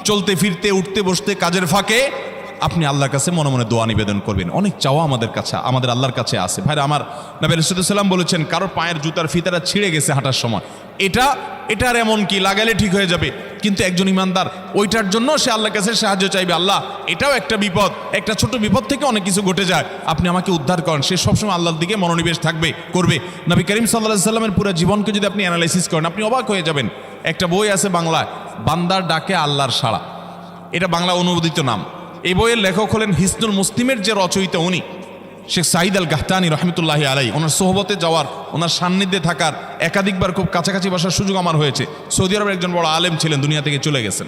চলতে ফিরতে উঠতে বসতে কাজের ফাঁকে আপনি আল্লাহর কাছে মনে মনে দোয়া নিবেদন করবেন। অনেক চাওয়া আমাদের কাছে, আমাদের আল্লাহর কাছে আছে। ভাইরা আমার, নবী রাসূলুল্লাহ সাল্লাল্লাহু আলাইহি ওয়াসাল্লাম বলেছেন কারোর পায়ের জুতার ফিতাটা ছিঁড়ে গেছে হাঁটার সময়, এটার এমন কি লাগালে ঠিক হয়ে যাবে, কিন্তু একজন ইমানদার ওইটার জন্য সে আল্লাহর কাছে সাহায্য চাইবে, আল্লাহ এটাও একটা বিপদ, একটা ছোট বিপদ থেকে অনেক কিছু ঘটে যায়, আপনি আমাকে উদ্ধার করেন। সে সবসময় আল্লাহর দিকে মনোনিবেশ করবে। নবী করিম সাল্লাল্লাহু আলাইহি ওয়াসাল্লামের পুরো জীবনকে যদি আপনি অ্যানালাইসিস করেন আপনি অবাক হয়ে যাবেন। একটা বই আছে বাংলায়, বান্দার ডাকে আল্লাহর সাড়া, এটা বাংলা অনুবাদিত নাম। এই বইয়ের লেখক হলেন হিসনুল মুসলিমের যে রচয়িতা উনি শেখ সাঈদ আল গাহতানি রহমতুল্লাহি আলাই। ওনার সোহবতে যাওয়ার, ওনার সান্নিধ্যে থাকার একাধিকবার খুব কাছাকাছি বসার সুযোগ আমার হয়েছে। সৌদি আরবের একজন বড় আলেম ছিলেন, দুনিয়া থেকে চলে গেছেন।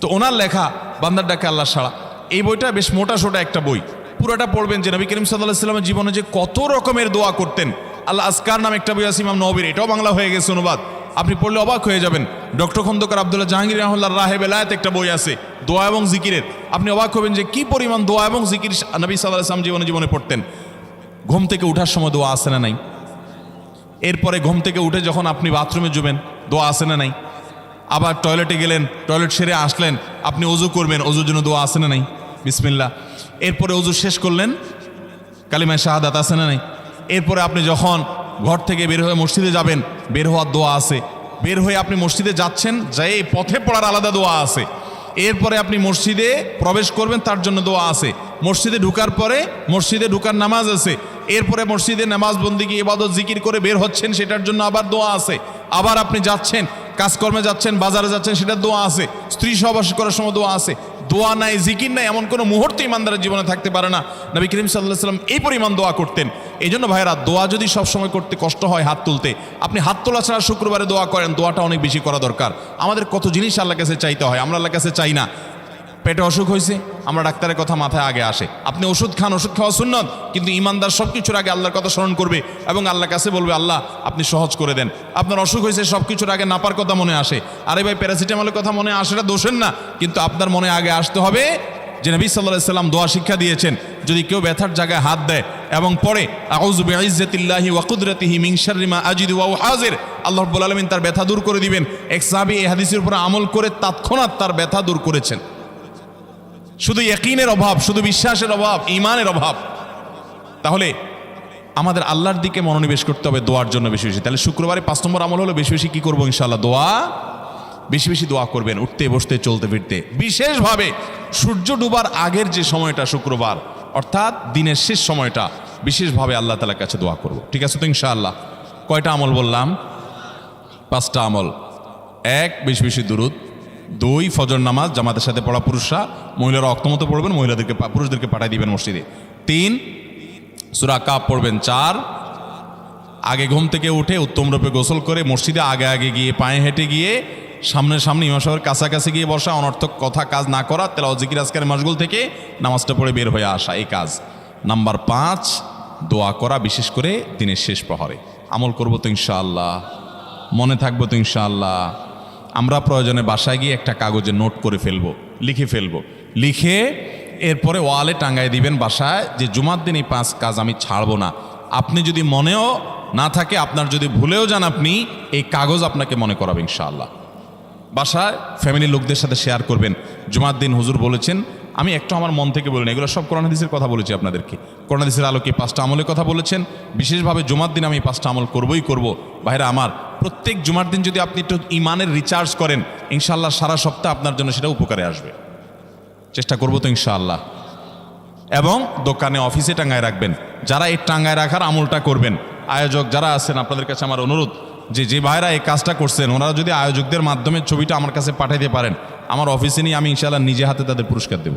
তো ওনার লেখা বান্দার ডাকে আল্লাহর সাড়া, এই বইটা বেশ মোটা সোটা একটা বই। পুরোটা পড়বেন যে নবী করিম সাল্লাল্লাহু আলাইহি ওয়াসাল্লামের জীবনে যে কত রকমের দোয়া করতেন। আল্লাহ আজকার নাম একটা বই আছে ইমাম নববীর, এটাও বাংলা হয়ে গেছে অনুবাদ, আপনি পড়লে অবাক হয়ে যাবেন। ডক্টর খন্দকার আব্দুল্লাহ জাহাঙ্গীর রাহমাতুল্লাহ রাহে বেলায়েত একটা বই আছে দোয়া এবং জিকিরের, আপনি অবাক হবেন যে কি পরিমাণ দোয়া এবং জিকির নবী সাল্লাল্লাহু আলাইহি ওয়াসাল্লাম জীবনে পড়তেন। ঘুম থেকে ওঠার সময় দোয়া আছে না নাই? এরপরে ঘুম থেকে উঠে যখন আপনি বাথরুমে যাবেন দোয়া আছে না নাই? আবার টয়লেটে গেলেন, টয়লেট সেরে আসলেন, আপনি ওযু করবেন, ওযুর জন্য দোয়া আছে না নাই? বিসমিল্লাহ। এরপরে ওযু শেষ করলেন, কালিমায়ে শাহাদাত আছে না নাই? এরপরে আপনি যখন ঘর থেকে বের হয়ে মসজিদে যাবেন, বের হওয়ার দোয়া আছে। বের হয়ে আপনি মসজিদে যাচ্ছেন, যাই পথে পড়ার আলাদা দোয়া আছে। এরপরে আপনি মসজিদে প্রবেশ করবেন, তার জন্য দোয়া আছে। মসজিদে ঢুকার পরে মসজিদে ঢুকার নামাজ আছে। এরপরে মসজিদে নামাজ বন্দিগি ইবাদত জিকির করে বের হচ্ছেন, সেটার জন্য আবার দোয়া আছে। আবার আপনি যাচ্ছেন, কাজকর্মে যাচ্ছেন, বাজারে যাচ্ছেন, সেটার দোয়া আছে। স্ত্রী সহবাস করার সময় দোয়া আছে। দোয়া নাই, জিকির নাই, এমন কোনো মুহূর্তে ইমানদারের জীবনে থাকতে পারে না। নবী করিম সাল্লাল্লাহু আলাইহি ওয়াসাল্লাম এই পরিমাণ দোয়া করতেন। এই জন্য ভাইরা, দোয়া যদি সবসময় করতে কষ্ট হয় হাত তুলতে, আপনি হাত তোলা ছাড়া শুক্রবারে দোয়া করেন, দোয়াটা অনেক বেশি করা দরকার। আমাদের কত জিনিস আল্লাহর কাছে চাইতে হয়, আমরা আল্লাহর কাছে চাই না। পেটে অসুখ হয়েছে, আমরা ডাক্তারের কথা মাথায় আগে আসে, আপনি ওষুধ খান, ওষুধ খাওয়া সুন্নত, কিন্তু ইমানদার সব কিছুর আগে আল্লাহর কথা স্মরণ করবে এবং আল্লাহর কাছে বলবে আল্লাহ আপনি সহজ করে দেন। আপনার অসুখ হয়েছে, সব কিছুর আগে নাপার কথা মনে আসে, আরে ভাই প্যারাসিটামলের কথা মনে আসে, এটা দোষের না, কিন্তু আপনার মনে আগে আসতে হবে যে নবী সাল্লাল্লাহু আলাইহি ওয়াসাল্লাম দোয়া শিক্ষা দিয়েছেন, যদি কেউ ব্যথার জায়গায় হাত দেয় এবং পড়ে আউযু বিইজ্জাতিল্লাহি ওয়া কুদরাতিহি মিন শাররি মা আজিদু ওয়া হাজির, আল্লাহ রাব্বুল আলামিন তার ব্যথা দূর করে দিবেন। এক সাহাবী এই হাদিসের উপর আমল করে তৎক্ষণাৎ তার ব্যথা দূর করেছেন। শুধু ইয়াকিনের অভাব, শুধু বিশ্বাসের অভাব, ঈমানের অভাব। তাহলে আমাদের আল্লাহর দিকে মনোনিবেশ করতে হবে দোয়ার জন্য বেশি বেশি। তাহলে শুক্রবারে 5 নম্বর আমল হলো বেশি বেশি কি করবো ইনশাআল্লাহ? দোয়া, বেশি বেশি দোয়া করবেন, উঠতে বসতে চলতে ফিরতে। বিশেষভাবে সূর্য ডুবার আগের যে সময়টা শুক্রবার, অর্থাৎ দিনের শেষ সময়টা, বিশেষভাবে আল্লাহ তাআলার কাছে দোয়া করব। ঠিক আছে তো ইনশাআল্লাহ? কয়টা আমল বললাম? 5টা আমল। 1, বেশি বেশি দুরুদ। 2, ফজর নামাজ জামাতের সাথে পড়া পুরুষরা, মহিলারা অক্তমতো পড়বেন, পুরুষদেরকে পাঠিয়ে দিবেন মসজিদে। 3, সূরা কাফ পড়বেন। 4, আগে ঘুম থেকে উঠে উত্তম রূপে গোসল করে মসজিদে আগে আগে গিয়ে পায়ে হেঁটে গিয়ে সামনে ইমাম সাহেবের কাছাকাছি গিয়ে বসা, অনর্থক কথা কাজ না করা, তেলাওয়াত জিকির আজকারের মাশগুল থেকে নামাজটা পড়ে বের হয়ে আসা, এই কাজ। নাম্বার 5, দোয়া করা, বিশেষ করে দিনের শেষ প্রহরে। আমল করবো তো ইনশাআল্লাহ? মনে থাকবো তো ইনশাআল্লাহ? আমরা প্রয়োজনে বাসায় গিয়ে একটা কাগজে নোট করে ফেলবো, লিখে ফেলবো, লিখে এরপরে ওয়ালে টাঙ্গায় দিবেন বাসায় যে জুমার দিন এই 5 কাজ আমি ছাড়বো না। আপনি যদি মনেও না থাকে, আপনার যদি ভুলেও যান, আপনি এই কাগজ আপনাকে মনে করাবে ইনশাআল্লাহ। বাসায় ফ্যামিলির লোকদের সাথে শেয়ার করবেন, জুমার দিন হুজুর বলেছেন, আমি একটু আমার মন থেকে বলিনি, এগুলো সব কোরআন হাদিসের কথা বলেছি আপনাদেরকে। কোরআন হাদিসের আলোকে 5টা আমলের কথা বলেছেন, বিশেষভাবে জুমার দিন আমি 5টা আমল করবই করব। ভাইরা আমার, প্রত্যেক জুমার দিন যদি আপনি একটু ইমানের রিচার্জ করেন, ইনশাআল্লাহ সারা সপ্তাহ আপনার জন্য সেটা উপকারে আসবে। চেষ্টা করবো তো ইনশাআল্লাহ। এবং দোকানে অফিসে টাঙ্গায় রাখবেন। যারা এই টাঙ্গায় রাখার আমলটা করবেন, আয়োজক যারা আছেন, আপনাদের কাছে আমার অনুরোধ যে ভাইরা এই কাজটা করছেন, ওনারা যদি আয়োজকদের মাধ্যমে ছবিটা আমার কাছে পাঠাইতে পারেন, আমার অফিসে নিয়ে আমি ইনশাআল্লাহ নিজে হাতে তাদের পুরস্কার দেব।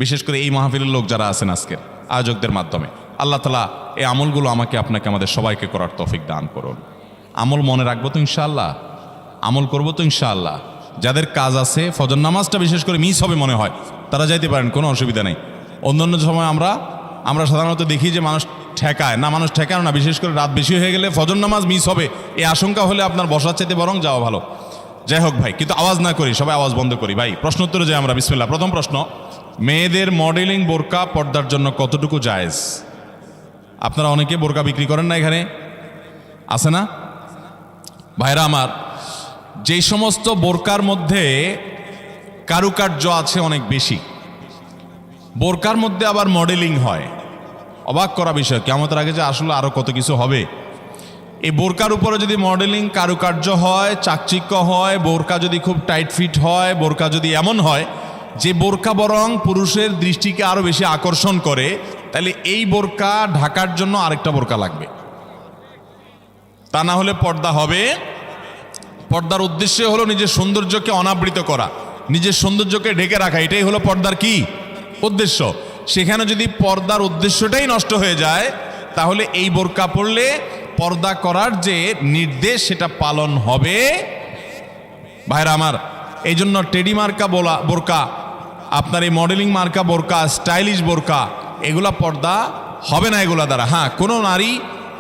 বিশেষ করে এই মাহফিলের লোক যারা আছেন আজকের, আয়োজকদের মাধ্যমে। আল্লাহ তাআলা এই আমলগুলো আমাকে আপনাকে আমাদের সবাইকে করার তৌফিক দান করুন। আমল মনে রাখবো তো ইনশাআল্লাহ? আমল করবো তো ইনশাআল্লাহ? যাদের কাজ আছে, ফজর নামাজটা বিশেষ করে মিস হবে মনে হয়, তারা যাইতে পারেন, কোনো অসুবিধা নেই। অন্যান্য সময় আমরা সাধারণত দেখি যে মানুষ ঠেকায় না, মানুষ ঠেকানো না, বিশেষ করে রাত বেশি হয়ে গেলে ফজর নামাজ মিস হবে, এই আশঙ্কা হলে আপনার বসার চাইতে বরং যাওয়া ভালো। যাই হোক ভাই, কিন্তু আওয়াজ না করি, সবাই আওয়াজ বন্ধ করি ভাই। প্রশ্ন উত্তরে যাই আমরা। বিসমিল্লাহ। প্রথম প্রশ্ন, মেয়েদের মডেলিং বোরকা পর্দার জন্য কতটুকু জায়েজ? আপনারা অনেকে বোরকা বিক্রি করেন না, এখানে আছে না ভাইরা আমার? যেই সমস্ত বোরকার মধ্যে কারুকার্য আছে অনেক বেশি, বোরকার মধ্যে আবার মডেলিং হয়, অবাক করা বিষয়। কিয়ামতের আগে যে আসলে আরও কত কিছু হবে। এই বোরকার উপরে যদি মডেলিং কারুকার্য হয়, চাকচিক্য হয়, বোরকা যদি খুব টাইট ফিট হয়, বোরকা যদি এমন হয় যে বোরকা বরং পুরুষের দৃষ্টিকে আরও বেশি আকর্ষণ করে, তাহলে এই বোরকা ঢাকার জন্য আরেকটা বোরকা লাগবে। তা না হলে পর্দা হবে। পর্দার উদ্দেশ্য হলো নিজের সৌন্দর্যকে অনাবৃত করা, নিজের সৌন্দর্যকে ঢেকে রাখা, এটাই হলো পর্দার কি উদ্দেশ্য। সেখানে যদি পর্দার উদ্দেশ্যটাই নষ্ট হয়ে যায়, তাহলে এই বোরকা পরলে পর্দা করার যে নির্দেশ সেটা পালন হবে। ভাইরা আমার, এই জন্য টেডি মার্কা বোরকা, আপনার এই মডেলিং মার্কা বোরকা, স্টাইলিশ বোরকা, এগুলা পর্দা হবে না এগুলা দ্বারা। হ্যাঁ, কোনো নারী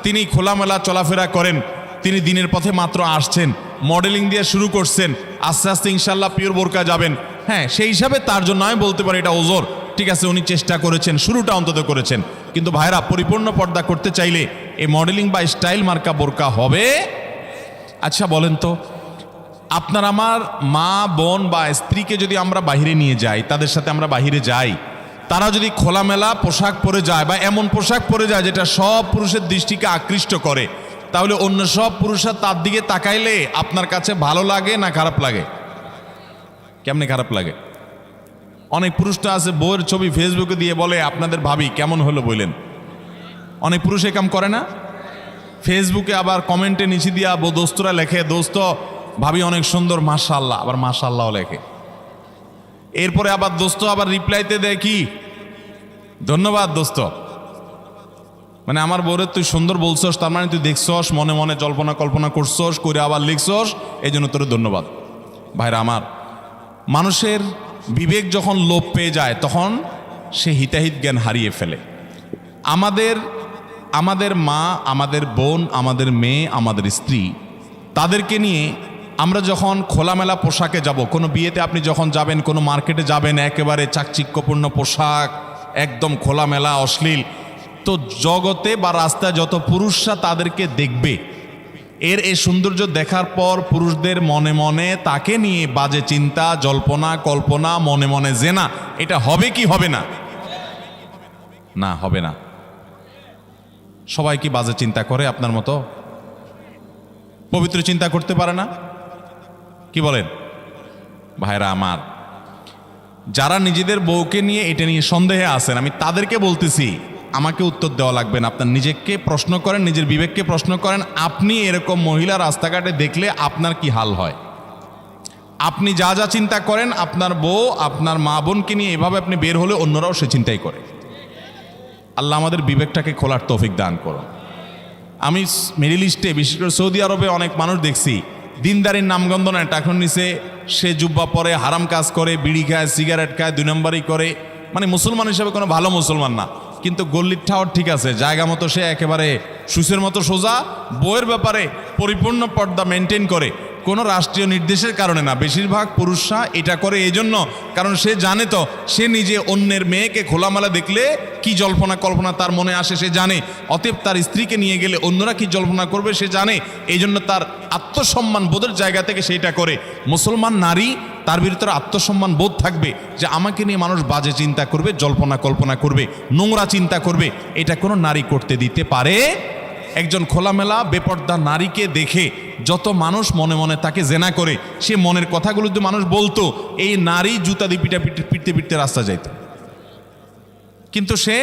তিনি খোলামেলা চলাফেরা করেন, তিনি দিনের পথে মাত্র আসছেন, মডেলিং দিয়ে শুরু করছেন, আস্তে আস্তে ইনশাল্লাহ পিওর বোরকা যাবেন। হ্যাঁ, সেই হিসাবে তার জন্য আমি বলতে পারি এটা ওজোর, ঠিক আছে, উনি চেষ্টা করেছেন, শুরুটা অন্তত করেছেন। কিন্তু ভাইরা, পরিপূর্ণ পর্দা করতে চাইলে এই মডেলিং বা স্টাইল মার্কা বোরকা হবে। আচ্ছা বলেন তো, আপনার আমার মা বোন বা স্ত্রীকে যদি আমরা বাহিরে নিয়ে যাই, তাদের সাথে আমরা বাহিরে যাই, তারা যদি খোলামেলা পোশাক পরে যায় বা এমন পোশাক পরে যায় যেটা সব পুরুষের দৃষ্টিকে আকৃষ্ট করে, তাহলে অন্য সব পুরুষরা তার দিকে তাকাইলে আপনার কাছে ভালো লাগে না খারাপ লাগে? কেমনে খারাপ লাগে? অনেক পুরুষটা আছে বউয়ের ছবি ফেসবুকে দিয়ে বলে আপনাদের ভাবি কেমন হলো বললেন। অনেক পুরুষ এ কাম করে না? ফেসবুকে আবার কমেন্টে নিচে দিয়া দোস্তরা লেখে, দোস্ত ভাবি অনেক সুন্দর, মাশাআল্লাহ, আবার মাশাআল্লাহ লেখে। এরপরে আবার দোস্ত আবার রিপ্লাইতে দেয় কি, ধন্যবাদ দোস্ত, মানে আমার বউরে তুই সুন্দর বলছস, তার মানে তুই দেখছস, মনে মনে জল্পনা কল্পনা করছস, করে আবার লিখছস, এই জন্য তোর ধন্যবাদ। ভাইরা আমার, মানুষের বিবেক যখন লোপ পেয়ে যায় তখন সে হিতাহিত জ্ঞান হারিয়ে ফেলে। আমাদের মা, আমাদের বোন, আমাদের মেয়ে, আমাদের স্ত্রী, তাদেরকে নিয়ে আমরা যখন খোলামেলা পোশাকে যাব, কোনো বিয়েতে আপনি যখন যাবেন, কোনো মার্কেটে যাবেন, একেবারে চাকচিক্যপূর্ণ পোশাক, একদম খোলামেলা অশ্লীল, তো জগতে বা রাস্তায় যত পুরুষরা তাদেরকে দেখবে, এই সৌন্দর্য দেখার পর পুরুষদের মনে মনে তাকে নিয়ে বাজে চিন্তা, জল্পনা কল্পনা, মনে মনে জেনা, এটা হবে কি হবে না? না, হবে না। সবাই কি বাজে চিন্তা করে আপনার মতো? পবিত্র চিন্তা করতে পারে না? কি বলেন ভাইরা আমার? যারা নিজেদের বউকে নিয়ে এটা নিয়ে সন্দেহে আছেন, আমি তাদেরকে বলতেছি, আমাকে উত্তর দেওয়া লাগবে না, আপনার নিজেকে প্রশ্ন করেন, নিজের বিবেককে প্রশ্ন করেন। আপনি এরকম মহিলা রাস্তাঘাটে দেখলে আপনার কি হাল হয়? আপনি যা যা চিন্তা করেন, আপনার বউ, আপনার মা বোনকে নিয়ে এভাবে আপনি বের হলে অন্যরাও সে চিন্তাই করে। আল্লাহ আমাদের বিবেকটাকে খোলার তৌফিক দান করুন। আমি মিডল ইস্টে, বিশেষ করে সৌদি আরবে অনেক মানুষ দেখছি, দিনদারির নামগন্ধ নেয়, টাকুর নিচে সে জুব্বা পরে, হারাম কাজ করে, বিড়ি খায়, সিগারেট খায়, 2 নম্বরই করে, মানে মুসলমান হিসেবে কোনো ভালো মুসলমান না। কিন্তু গল্লির ঠাওয়ার ঠিক আছে, জায়গা মতো সে একেবারে সুসের মতো সোজা, বইয়ের ব্যাপারে পরিপূর্ণ পর্দা মেনটেন করে। কোনো রাষ্ট্রীয় নির্দেশের কারণে না, বেশিরভাগ পুরুষরা এটা করে এই জন্য, কারণ সে জানে তো সে নিজে অন্যের মেয়েকে খোলামেলা দেখলে কি জল্পনা কল্পনা তার মনে আসে সে জানে, অতএব তার স্ত্রীকে নিয়ে গেলে অন্যরা কি জল্পনা করবে সে জানে, এই জন্য তার আত্মসম্মান বোধের জায়গা থেকে সেইটা করে। মুসলমান নারী, তার ভিতরে আত্মসম্মান বোধ থাকবে যে আমাকে নিয়ে মানুষ বাজে চিন্তা করবে, জল্পনা কল্পনা করবে, নোংরা চিন্তা করবে, এটা কোনো নারী করতে দিতে পারে? একজন খোলামেলা বেপর্দা নারীকে দেখে যত মানুষ মনে মনে তাকে জেনা করে, সে মনের কথাগুলো যদি মানুষ বলতো, এই নারী জুতা দিয়ে পিটতে পিটতে রাস্তা যাইত। কিন্তু সে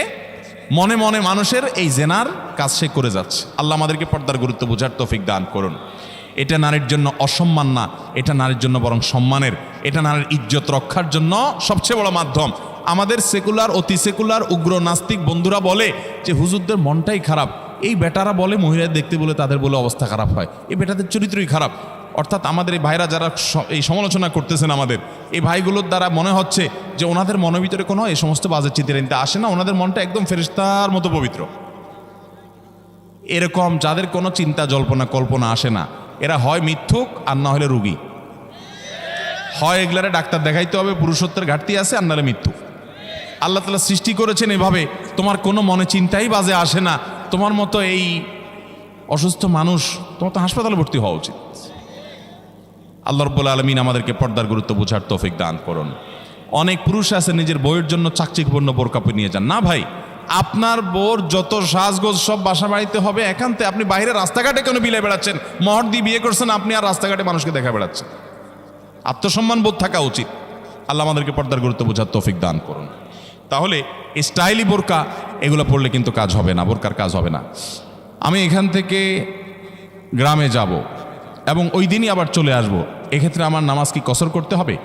মনে মনে মানুষের এই জেনার কাজ সে করে যাচ্ছে। আল্লাহ আমাদেরকে পর্দার গুরুত্ব বোঝার তৌফিক দান করুন। এটা নারীর জন্য অসম্মান না, এটা নারীর জন্য বরং সম্মানের, এটা নারীর ইজ্জত রক্ষার জন্য সবচেয়ে বড় মাধ্যম। আমাদের সেকুলার, অতি সেকুলার, উগ্র নাস্তিক বন্ধুরা বলে যে হুজুরদের মনটাই খারাপ, এই বেটারা বলে মহিলা দেখতে বলে তাদের বলে অবস্থা খারাপ হয়, এই বেটাদের চরিত্রই খারাপ। অর্থাৎ আমাদের এই ভাইরা যারা এই সমালোচনা করতেছেন, আমাদের এই ভাইগুলোর দ্বারা মনে হচ্ছে যে ওনাদের মনের ভিতরে কোনো এই সমস্ত বাজে চিন্তা আসে না, ওনাদের মনটা একদম ফেরেশতার মতো পবিত্র। এরকম যাদের কোনো চিন্তা জল্পনা কল্পনা আসে না, এরা হয় মিথ্যুক আর না হলে রুগী। হয় এগুলারে ডাক্তার দেখাইতে হবে, পুরুষত্বের ঘাটতি আছে, আর নাহলে মিথ্যুক। আল্লাহ তাআলা সৃষ্টি করেছেন এভাবে, তোমার কোনো মনে চিন্তাই বাজে আসে না, তোমার মতো এই অসুস্থ মানুষ, তোমার তো হাসপাতালে ভর্তি হওয়া উচিত। আল্লাহ রাব্বুল আলামিন আমাদেরকে পর্দার গুরুত্ব বোঝার তৌফিক দান করুন। অনেক পুরুষ আছে নিজের বউয়ের জন্য চাকচিক্যপূর্ণ বোরকা পরে নিয়ে যান। না ভাই, আপনার বউর যত সাজগোজ সব বাসা বাড়িতে হবে একান্তে। আপনি বাইরে রাস্তাঘাটে কেন বিলে বেড়াচ্ছেন? মহর দিয়ে বিয়ে করছেন আপনি, আর রাস্তাঘাটে মানুষকে দেখা বেড়াচ্ছেন। আত্মসম্মান বোধ থাকা উচিত। আল্লাহ আমাদেরকে পর্দার গুরুত্ব বোঝার তৌফিক দান করুন। তাহলে স্টাইলি বোরকা এগুলো পড়লে কিন্তু কাজ হবে না, বোরকার কাজ হবে না। আমি এখান থেকে গ্রামে যাব এবং ওই দিনই আবার চলে আসব, এক্ষেত্রে আমার নামাজ কি কসর করতে হবে?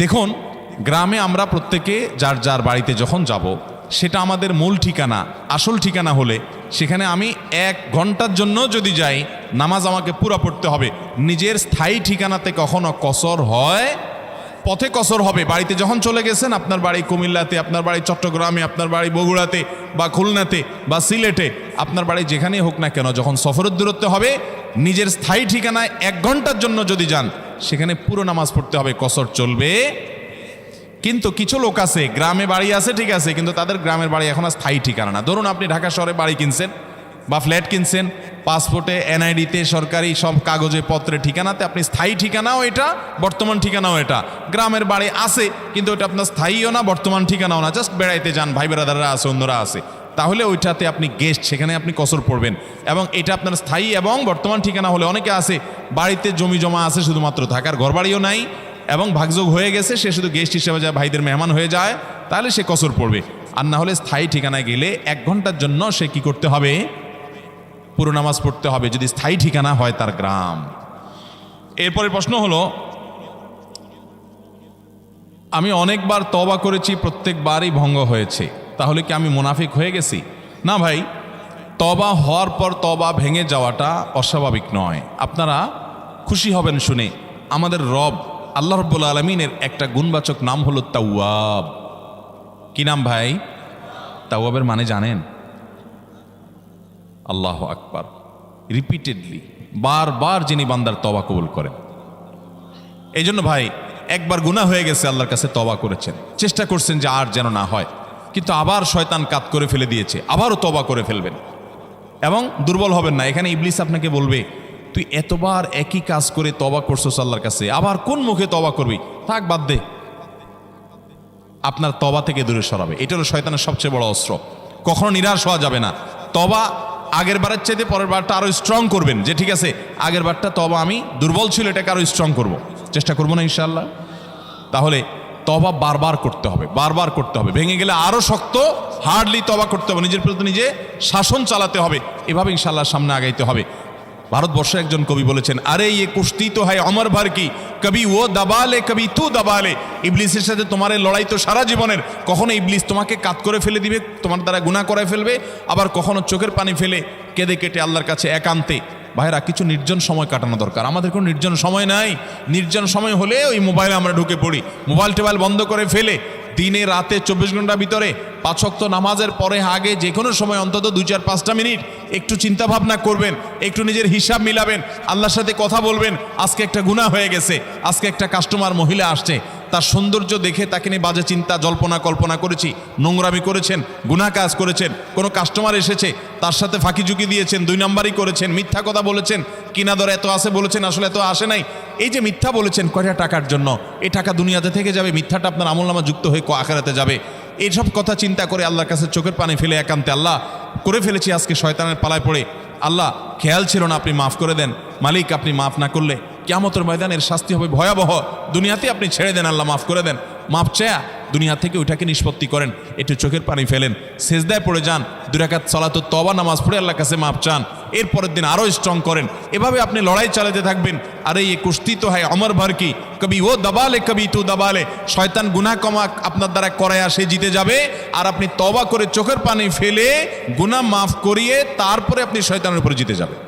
দেখুন, গ্রামে আমরা প্রত্যেকে যার যার বাড়িতে যখন যাব, সেটা আমাদের মূল ঠিকানা, আসল ঠিকানা হলে সেখানে আমি 1 ঘন্টার জন্য যদি যাই, নামাজ আমাকে পুরা পড়তে হবে। নিজের স্থায়ী ঠিকানাতে কখনো কসর হয়? পথে কসর হবে। বাড়িতে যখন চলে গেছেন, আপনার বাড়ি কুমিল্লাতে, আপনার বাড়ি চট্টগ্রামে, আপনার বাড়ি বগুড়াতে বা খুলনাতে বা সিলেটে, আপনার বাড়ি যেখানেই হোক না কেন, যখন সফরের দূরত্ব হবে, নিজের স্থায়ী ঠিকানায় 1 ঘন্টার জন্য যদি যান, সেখানে পুরো নামাজ পড়তে হবে, কসর চলবে। কিন্তু কিছু লোক আছে, গ্রামে বাড়ি আছে ঠিক আছে, কিন্তু তাদের গ্রামের বাড়ি এখন আর স্থায়ী ঠিকানা না। ধরুন আপনি ঢাকা শহরে বাড়ি কিনছেন বা ফ্ল্যাট কিনছেন, পাসপোর্টে, এনআইডিতে, সরকারি সব কাগজে পত্রে ঠিকানাতে আপনি স্থায়ী ঠিকানাও এটা, বর্তমান ঠিকানাও এটা। গ্রামের বাড়ি আছে কিন্তু ওটা আপনার স্থায়ীও না, বর্তমান ঠিকানাও না, জাস্ট বেড়াইতে যান, ভাই বেড়াদাররা আছে, অন্যরা আছে, তাহলে ওইটাতে আপনি গেস্ট, সেখানে আপনি কসর পড়বেন। এবং এটা আপনার স্থায়ী এবং বর্তমান ঠিকানা হলে, অনেকে আছে বাড়িতে জমি জমা আছে, শুধুমাত্র থাকার ঘরবাড়িও নাই এবং ভাগযোগ হয়ে গেছে, সে শুধু গেস্ট হিসেবে যায়, ভাইদের মেহমান হয়ে যায়, তাহলে সে কসর পড়বে। আর না হলে স্থায়ী ঠিকানায় গেলে 1 ঘন্টার জন্য সে কি করতে হবে? পুরো নামাজ পড়তে হবে, যদি স্থায়ী ঠিকানা হয় তার গ্রাম। এরপরে প্রশ্ন হলো, আমি অনেকবার তওবা করেছি, প্রত্যেকবারই ভঙ্গ হয়েছে, তাহলে কি আমি মুনাফিক হয়ে গেছি? না ভাই, তওবা হওয়ার পর তওবা ভেঙে যাওয়াটা অস্বাভাবিক নয়। আপনারা খুশি হবেন শুনে, আমাদের রব আল্লাহ রাব্বুল আলামিনের একটা গুণবাচক নাম হলো তাওয়াব। কি নাম ভাই? তাওয়াবের মানে জানেন? আল্লাহু আকবার। রিপিটেডলি, বারবার যিনি বান্দার তওবা কবুল করেন। এই জন্য ভাই, একবার গুনাহ হয়ে গেছে, আল্লাহর কাছে তওবা করেছেন, চেষ্টা করছেন যে আর যেন না হয়, কিন্তু আবার শয়তান কাত করে ফেলে দিয়েছে, আবারও তওবা করে ফেলবেন এবং দুর্বল হবেন না। এখানে ইবলিস আপনাকে বলবে, তুই এতবার একই কাজ করে তওবা করছস আল্লাহর কাছে, আবার কোন মুখে তওবা করবি? থাক, বাদ দে। আপনার তওবা থেকে দূরে সরাবে। এটা হলো শয়তানের সবচেয়ে বড় অস্ত্র। কখনো নিরাশ হওয়া যাবে না। তওবা আগের বারের চাইতে পরের বারটা আরো স্ট্রং করবেন, যে ঠিক আছে আগের বারটা তওবা আমি দুর্বল ছিল, এটাকে আরো স্ট্রং করব, চেষ্টা করবো না ইনশাআল্লাহ। তাহলে তওবা বারবার করতে হবে, বারবার করতে হবে। ভেঙে গেলে আরো শক্ত, হার্ডলি তওবা করতে হবে, নিজের প্রতি নিজে শাসন চালাতে হবে। এভাবে ইনশাআল্লাহ সামনে আগাইতে হবে। ভারতবর্ষে একজন কবি বলেছেন, আরে ইয়ে কুস্তি তো হয় অমর ভর কি, কবি ও দাবালে কবি তু দাবালে। ইবলিসের সাথে তোমার এই লড়াই তো সারা জীবনের। কখনো ইবলিস তোমাকে কাত করে ফেলে দিবে, তোমার দ্বারা গুনাহ করায় ফেলবে, আবার কখনো চোখের পানি ফেলে কেঁদে কেটে আল্লাহর কাছে একান্তে। ভাইরা, কিছু নির্জন সময় কাটানো দরকার। আমাদের কোনো নির্জন সময় নাই। নির্জন সময় হলে ওই মোবাইলে আমরা ঢুকে পড়ি, মোবাইল টোবাইল বন্ধ করে ফেলে দিনে রাতে 24 ঘন্টার ভিতরে 5 ওয়াক্ত নামাজের পরে আগে যে কোনো সময় অন্তত 2-4-5টা মিনিট একটু চিন্তা ভাবনা করবেন, একটু নিজের হিসাব মিলাবেন, আল্লাহর সাথে কথা বলবেন। আজকে একটা গুনাহ হয়ে গেছে, আজকে একটা কাস্টমার মহিলা আসছে, তার সৌন্দর্য দেখে তাকে নিয়ে বাজে চিন্তা জল্পনা কল্পনা করেছি, নোংরামি করেছেন, গুনাহ কাজ করেছেন। কোনো কাস্টমার এসেছে, তার সাথে ফাঁকি ঝুঁকি দিয়েছেন, 2 নাম্বারই করেছেন, মিথ্যা কথা বলেছেন, কিনা দর এত আসে বলেছেন, আসলে এত আসে নাই। এই যে মিথ্যা বলেছেন কয়টা টাকার জন্য, এই টাকা দুনিয়াতে থেকে যাবে, মিথ্যাটা আপনার আমলনামা যুক্ত হয়ে আখিরাতে যাবে। এইসব কথা চিন্তা করে আল্লাহর কাছে চোখের পানি ফেলে একান্তে, আল্লাহ করে ফেলেছি আজকে শয়তানের পালায় পড়ে, আল্লাহ খেয়াল ছিল না, আপনি মাফ করে দেন। মালিক, আপনি মাফ না করলে কিয়ামতের ময়দানের শাস্তি হবে ভয়াবহ। দুনিয়াতে আপনি ছেড়ে দেন, আল্লাহ মাফ করে দেন। মাফ চায়া দুনিয়া থেকে ওইটাকে নিষ্পত্তি করেন, একটু চোখের পানি ফেলেন, সেজদায় পড়ে যান, 2 রাকাত সালাতুত তওবা নামাজ পড়ে আল্লাহর কাছে মাফ চান, এরপরের দিন আরও স্ট্রং করেন। এভাবে আপনি লড়াই চালাতে থাকবেন। আরে এই কুস্তি তো হয় অমর ভর কি, কবি ও দাবালে কবি তু দাবালে। শয়তান গুনাহ কমা আপনার দ্বারা করায় সে জিতে যাবে, আর আপনি তওবা করে চোখের পানি ফেলে গুনাহ মাফ করিয়ে তারপরে আপনি শয়তানের উপরে জিতে যাবেন।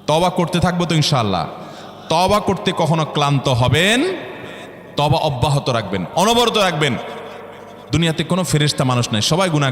তওবা করতে থাকবো তো ইনশাআল্লাহ। তওবা করতে কখনো ক্লান্ত হবেন, তওবা অব্যাহত রাখবেন, অনবরত রাখবেন। দুনিয়াতে কোনো ফেরেশতা মানুষ নাই, সবাই গুনাহ